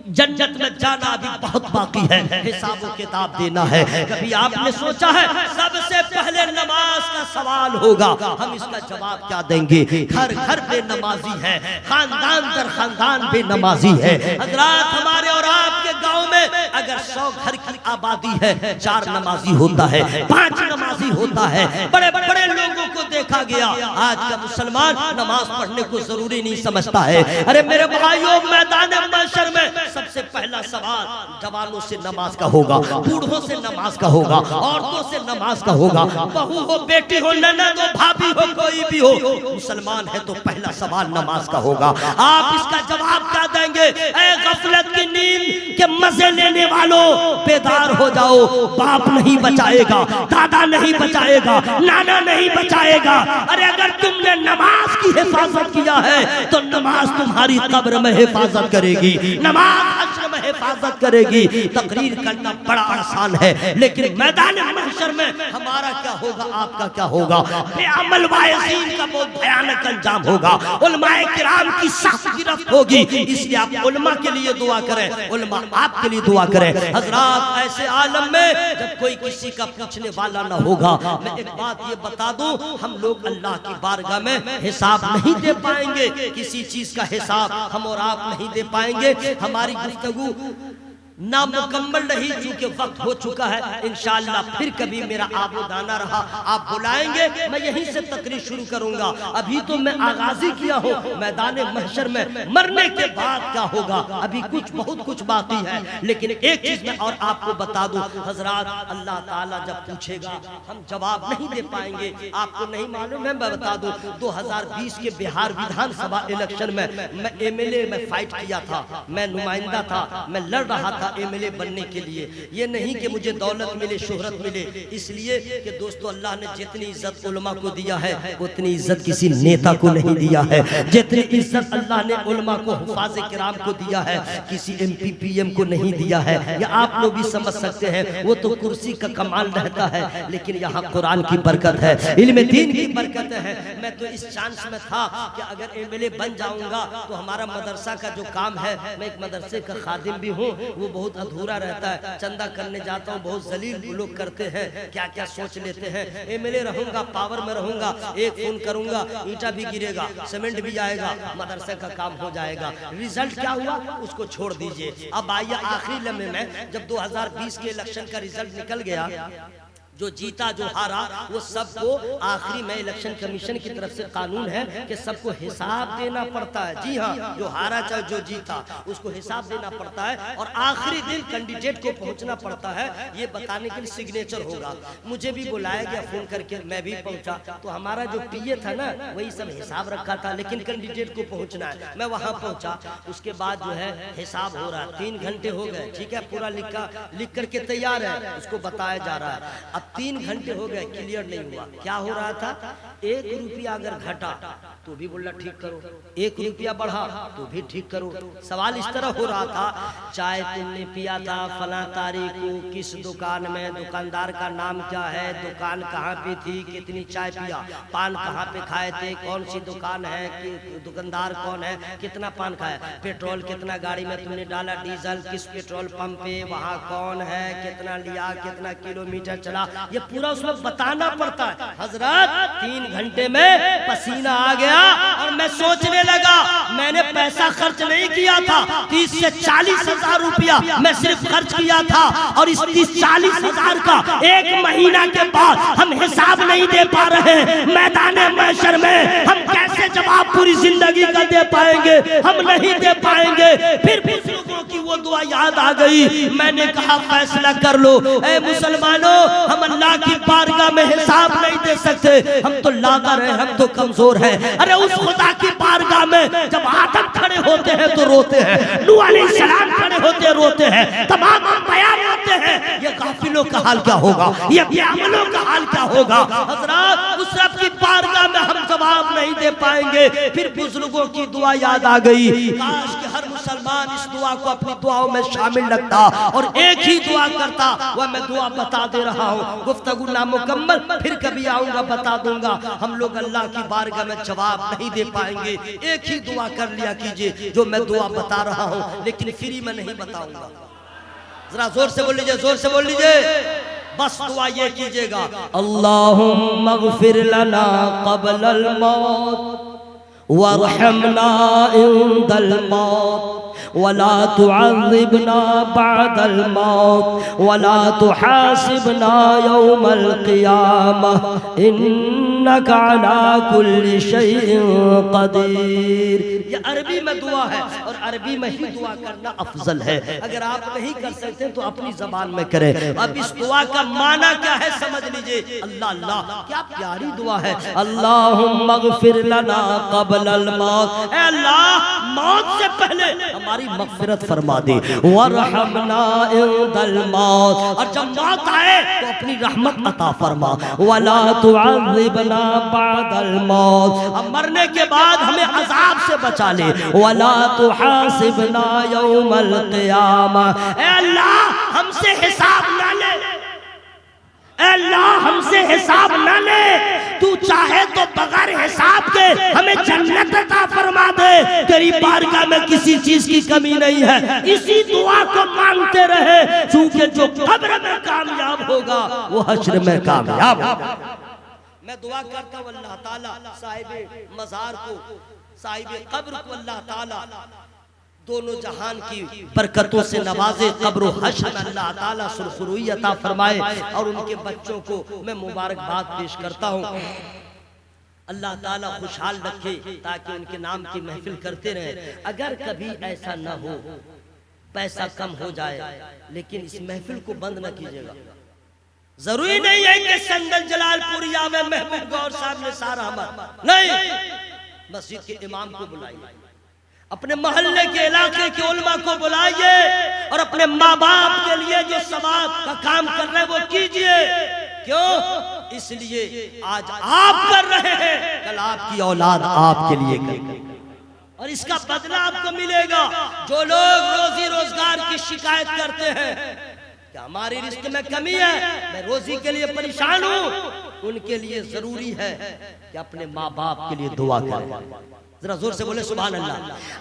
Speaker 3: जन्नत में जाना अभी बहुत बाकी है, हिसाब किताब देना है। कभी आपने सोचा है सबसे पहले नमाज का सवाल होगा, हम इसका जवाब क्या देंगे? घर घर बेनमाजी है, खानदान दर खानदान बेनमाजी है। हजरात हमारे और आपके गांव में अगर 100 घर की आबादी है 4 नमाजी होता है, 5 नमाजी होता है। बड़े बड़े लोगों को देखा गया आज का मुसलमान नमाज पढ़ने को जरूरी नहीं समझता है। अरे मेरे भाइयों मैदान महशर में सबसे पहला सवाल जवानों से नमाज का होगा, बूढ़ों से नमाज का होगा, औरतों से नमाज का होगा, बहू हो बेटी हो ननद हो भाभी हो कोई भी हो, मुसलमान है तो पहला सवाल नमाज का होगा। आप इसका जवाब क्या देंगे? ऐ गफलत की नींद के मजे लेने वालों बेदार हो जाओ, बाप नहीं बचाएगा, दादा नहीं बचाएगा, नाना नहीं बचाएगा। अरे अगर तुमने नमाज की हिफाजत किया है तो नमाज तुम्हारी कब्र में हिफाजत करेगी, नमाज हश्र में हिफाजत करेगी। तकरीर करना बड़ा आसान है, लेकिन मैदान महशर में हमारा क्या होगा, आपका क्या होगा? बेअमल वायसीन का बहुत भयानक अंजाम होगा, उलमाए किराम की सख्त गिरफ्त होगी। इसलिए आप उलमा के लिए दुआ करें, उलमा आपके लिए दुआ करें। हजरात ऐसे आलम में जब कोई किसी का पूछने वाला ना होगा, मैं एक बात ये बता दूं, हम लोग अल्लाह की बारगाह में हिसाब नहीं दे पाएंगे, किसी चीज का हिसाब हम और आप नहीं दे पाएंगे। हमारी गुफ्तगू नामुकम्मल रही चूंकि वक्त हो चुका है। इंशाअल्लाह फिर कभी मेरा आबोदाना रहा, आप बुलाएंगे मैं यहीं से तकरीर शुरू करूंगा। अभी तो मैं आगाजी किया हूँ, मैदान महशर में मरने के बाद क्या होगा अभी कुछ बहुत कुछ बाकी है। लेकिन एक चीज मैं और आपको बता दूं हजरात, अल्लाह ताला जब पूछेगा हम जवाब नहीं दे पाएंगे। आपको नहीं मालूम है, मैं बता दूं 2020 के बिहार विधानसभा इलेक्शन में मैं एमएलए में फाइट किया था, मैं नुमाइंदा था, मैं लड़ रहा था एमएलए बनने के लिए। ये नहीं कि मुझे दौलत मिले, शोहरत मिले, इसलिए कि दोस्तों अल्लाह ने जितनी इज्जत उलमा को दिया है उतनी इज्जत किसी नेता को नहीं दिया है। जितनी इज्जत अल्लाह ने उलमा को, हुफाज़े किराम को दिया है, किसी एमपी पीएम को नहीं दिया है। या आप लोग भी समझ सकते हैं, वो तो कुर्सी का कमाल रहता है, लेकिन यहाँ कुरान की बरकत है, इल्म दीन की बरकत है। मैं तो इस चांस में था कि अगर एमएलए बन जाऊंगा तो हमारा मदरसा का जो काम है, मैं एक मदरसे का खादिम भी हूँ, वो बहुत अधूरा रहता है। चंदा करने जाता हूँ, बहुत जलील लोग करते हैं, क्या क्या सोच लेते हैं। एमएलए रहूंगा, पावर में रहूंगा, एक फोन करूंगा ईंटा भी गिरेगा, सीमेंट भी आएगा, मदरसे का काम हो जाएगा। रिजल्ट क्या हुआ उसको छोड़ दीजिए। अब आइए आखिरी लम्हे में, जब 2020 के इलेक्शन का रिजल्ट निकल गया, जो जीता जो हारा वो सबको आखिरी में इलेक्शन कमीशन की तरफ से कानून है कि सबको हिसाब देना पड़ता है। जी हाँ, जो हारा चाहे जो जीता उसको हिसाब देना पड़ता है, और आखिरी दिन कैंडिडेट को पहुंचना पड़ता है, ये बताने के लिए सिग्नेचर होगा। मुझे भी बुलाया गया फोन करके, मैं भी पहुंचा, तो हमारा जो पीए था ना वही सब हिसाब रखा था, लेकिन कैंडिडेट को पहुंचना है। मैं वहां पहुंचा, उसके बाद जो है हिसाब हो रहा है, 3 घंटे हो गए, ठीक है, पूरा लिख करके तैयार है, उसको बताया जा रहा है। अब 3 घंटे हो गए, क्लियर नहीं हुआ। क्या हो रहा था, 1 रुपया अगर घटा तो भी बोला ठीक करो, 1 रुपया बढ़ा तो भी ठीक करो। सवाल इस तरह हो रहा था, चाय तुमने पिया था फला तारीख को, किस दुकान में, दुकानदार का नाम क्या है, दुकान कहाँ पे थी, कितनी चाय पिया, पान कहाँ पे खाए थे, कौन सी दुकान है, दुकानदार कौन है, कितना पान खाया, पेट्रोल कितना गाड़ी में तुमने डाला, डीजल किस पेट्रोल पंप पे, वहाँ कौन है, कितना लिया, कितना किलोमीटर चला, ये पूरा उसमें बताना पड़ता है। हजरत 3 घंटे में पसीना आ गया और मैं सोचने लगा, मैंने पैसा खर्च नहीं किया था, 30 से 40 हजार रुपया मैं सिर्फ खर्च किया था, और इस 30-40 हजार का 1 महीना के बाद हम हिसाब नहीं दे पा रहे। मैदान महशर में हम कैसे जवाब पूरी जिंदगी का दे पाएंगे, हम नहीं दे पाएंगे। फिर बुजुर्गों की वो दुआ याद आ गई। मैंने कहा फैसला कर लो ऐ मुसलमानों, हम अल्लाह की बारगाह में हिसाब नहीं दे सकते, हम तो लागर हैं, हम तो कमजोर हैं। अरे उस खुदा की बारगाह में जब आदम खड़े होते हैं तो रोते हैं, नूह अलैहिस्सलाम खड़े होते हैं रोते हैं, तमाम अंबिया रोते हैं। ये काफिलों का हाल क्या होगा, ये बेअमलों का हाल क्या होगा? हजरत उस रब की बारगाह में हम जवाब नहीं दे पाएंगे। फिर बुजुर्गों की दुआ याद आ गई। काश कि हर मुसलमान इस दुआ को अपनी दुआओं में शामिल रखता और एक ही दुआ करता। वह मैं दुआ बता दे रहा हूँ, गुफ्तगू नामुकम्मल, फिर कभी आऊंगा बता दूंगा। हम लोग अल्लाह की बारगाह में जवाब नहीं दे पाएंगे। एक ही दुआ कर लिया कीजिए जो मैं दुआ बता रहा हूँ, लेकिन फ्री में नहीं बताऊंगा। जरा जोर से बोल लीजिए, जोर से बोल लीजिए। बस दुआ ये कीजिएगा, अल्लाहुम्मा ग़फ़िर लना क़ब्लल मौत वरहमना इंदल मौत वला तुअज़्ज़िबना बअदल मौत वला तुहासिबना यौमल क़ियामह इन्नका अला कुल्लि शैइन क़दीर। ये अरबी में दुआ है और अरबी में ही दुआ करना अफजल है। अगर आप नहीं कर सकते तो अपनी जबान में करें। अब इस दुआ का माना क्या है समझ लीजिए। अल्लाह अल्लाह, क्या प्यारी दुआ है। अल्लाहुम्मा ग़फ़िर लना क़ब्लल मौत, ऐ अल्लाह मौत से पहले हमारी मग़फ़िरत फरमा दे। वरहमना इंदल मौत, और जब मौत आए तो अपनी रहमत अता फरमा। वला तुअज़्ज़िबना बअदल मौत, अब मरने के बाद हमें अज़ाब से बचा ले। वला तुहासिबना यौमल क़ियामह, ऐ अल्लाह हमसे हिसाब ना ले, ऐ अल्लाह हमसे हिसाब ना ले। तू चाहे तो बगैर हिसाब के हमें जन्नत अता फरमा दे। तेरी बारगाह में किसी चीज की कमी नहीं है। इसी दुआ को मांगते रहे, क्योंकि जो कब्र में कामयाब होगा वो हश्र में कामयाब होगा। मैं दुआ करता हूँ अल्लाह ताला साहिब मज़ार को, साहिब कब्र को अल्लाह ताला दोनों जहान की बरकतों से नवाजे। कब्र हश्र में अल्लाह ताला सुरखरुई अता फरमाए और उनके बच्चों को मैं मुबारकबाद पेश करता हूँ। अल्लाह ताला खुशहाल रखे ताकि उनके नाम की महफिल करते रहे। अगर कभी ऐसा न हो, पैसा कम हो जाए, लेकिन इस महफिल को बंद न कीजिएगा। जरूरी नहीं है कि संदल जलालपुरिया में महबूब गौर साहब ने सारा नहीं, मस्जिद के इमाम को बुलाइए, अपने मोहल्ले के इलाके के उलमा को बुलाइए और अपने माँ बाप के लिए जो सवाब का काम कर रहे हैं वो कीजिए। क्यों? इसलिए आज आप कर रहे हैं, कल आपकी औलाद आपके लिए करेगी और इसका बदला आपको मिलेगा। जो लोग रोजी रोजगार की शिकायत करते हैं कि हमारी रिस्क में कमी है, मैं रोजी के लिए परेशान हूँ, उनके लिए जरूरी है कि अपने माँ बाप के लिए दुआ करें। जरा जोर से बोले सुभान अल्लाह।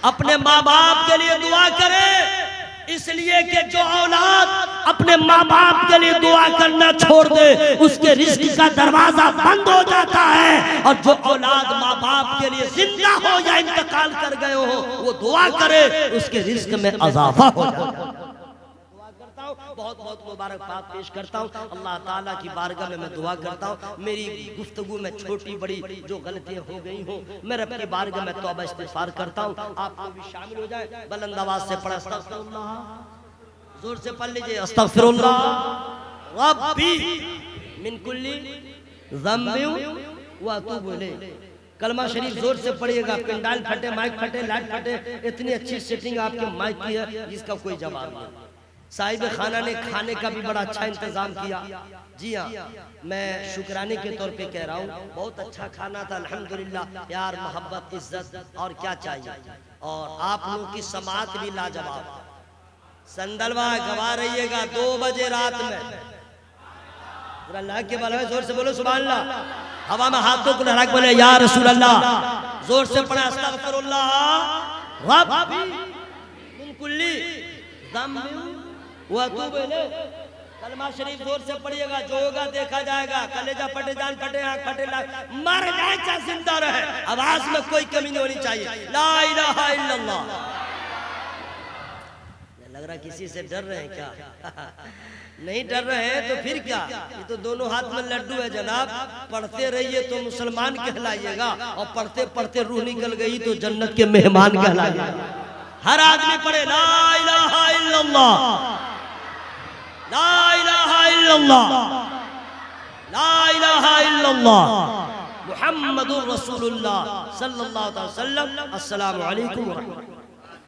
Speaker 3: अपने माँ बाप के लिए दुआ करें, इसलिए कि जो औलाद अपने माँ बाप के लिए दुआ करना छोड़ दे उसके रिस्क का दरवाजा बंद हो जाता है। और जो औलाद माँ बाप के लिए जिंदा हो या इंतकाल कर गए हो वो दुआ करे, उसके रिस्क में इजाफा हो जाता है। बहुत बहुत मुबारकबाद पेश करता हूँ। अल्लाह ताला की बारगाह में मैं दुआ करता हूँ मेरी गुफ्तगू में छोटी बड़ी जो गलतियाँ हो गई हो, मैं रब की बारगाह में तौबा इस्तिग़फ़ार करता हूँ। आप लोग भी शामिल हो जाए, बुलंद आवाज से पढ़ अस्तग़फ़िरुल्लाह, जोर से पढ़ लीजिए अस्तग़फ़िरुल्लाह रब्बी मिन कुल्ली ज़म्बिन व अतूबु इलैह। कलमा शरीफ जोर से पढ़िएगा। पिंडाल फटे, माइक फटे, लाइट फटे, इतनी अच्छी सेटिंग आपके माइक की है जिसका कोई जवाब नहीं। साहिब खाना ने खाने का भी बड़ा अच्छा इंतजाम किया। जी हाँ, मैं शुक्राने के तौर पे कह रहा हूँ, बहुत अच्छा खाना था अल्हम्दुलिल्लाह। प्यार, मोहब्बत, इज्जत और क्या चाहिए। और आप लोगों की समात भी लाजवाब। संदलवा गवा रहिएगा 2 बजे रात में। अल्लाह के बारे में जोर से बोलो सुभान अल्लाह। हवा में हाथों को लहरा के बोले या रसूल अल्लाह। जोर से पढ़े अस्तग़फ़िरुल्लाह रब्बी मिन कुल्ली ज़म्बिन व अतूबु इलैह। कलमा शरीफ जोर से पढ़िएगा, जो होगा देखा जाएगा। कलेजा फटे, जान फटे, आंख फटे, मर जाए चाहे जिंदा रहे, आवाज में कोई कमी नहीं होनी चाहिए। ला इलाहा इल्लल्लाह। लग रहा किसी से डर रहे हैं क्या? नहीं डर रहे हैं तो फिर क्या, ये तो दोनों हाथ में लड्डू है जनाब। पढ़ते रहिए तो मुसलमान कहलाइएगा और पढ़ते पढ़ते रूह निकल गई तो जन्नत के मेहमान कहलाइएगा। हर आदमी पढ़े ला इलाहा इल्लल्लाह, ला इलाहा इल्लल्लाह, ला इलाहा इल्लल्लाह मुहम्मदुर रसूलुल्लाह सल्लल्लाहु अलैहि वसल्लम। अस्सलामु अलैकुम व रहमतुल्लाह।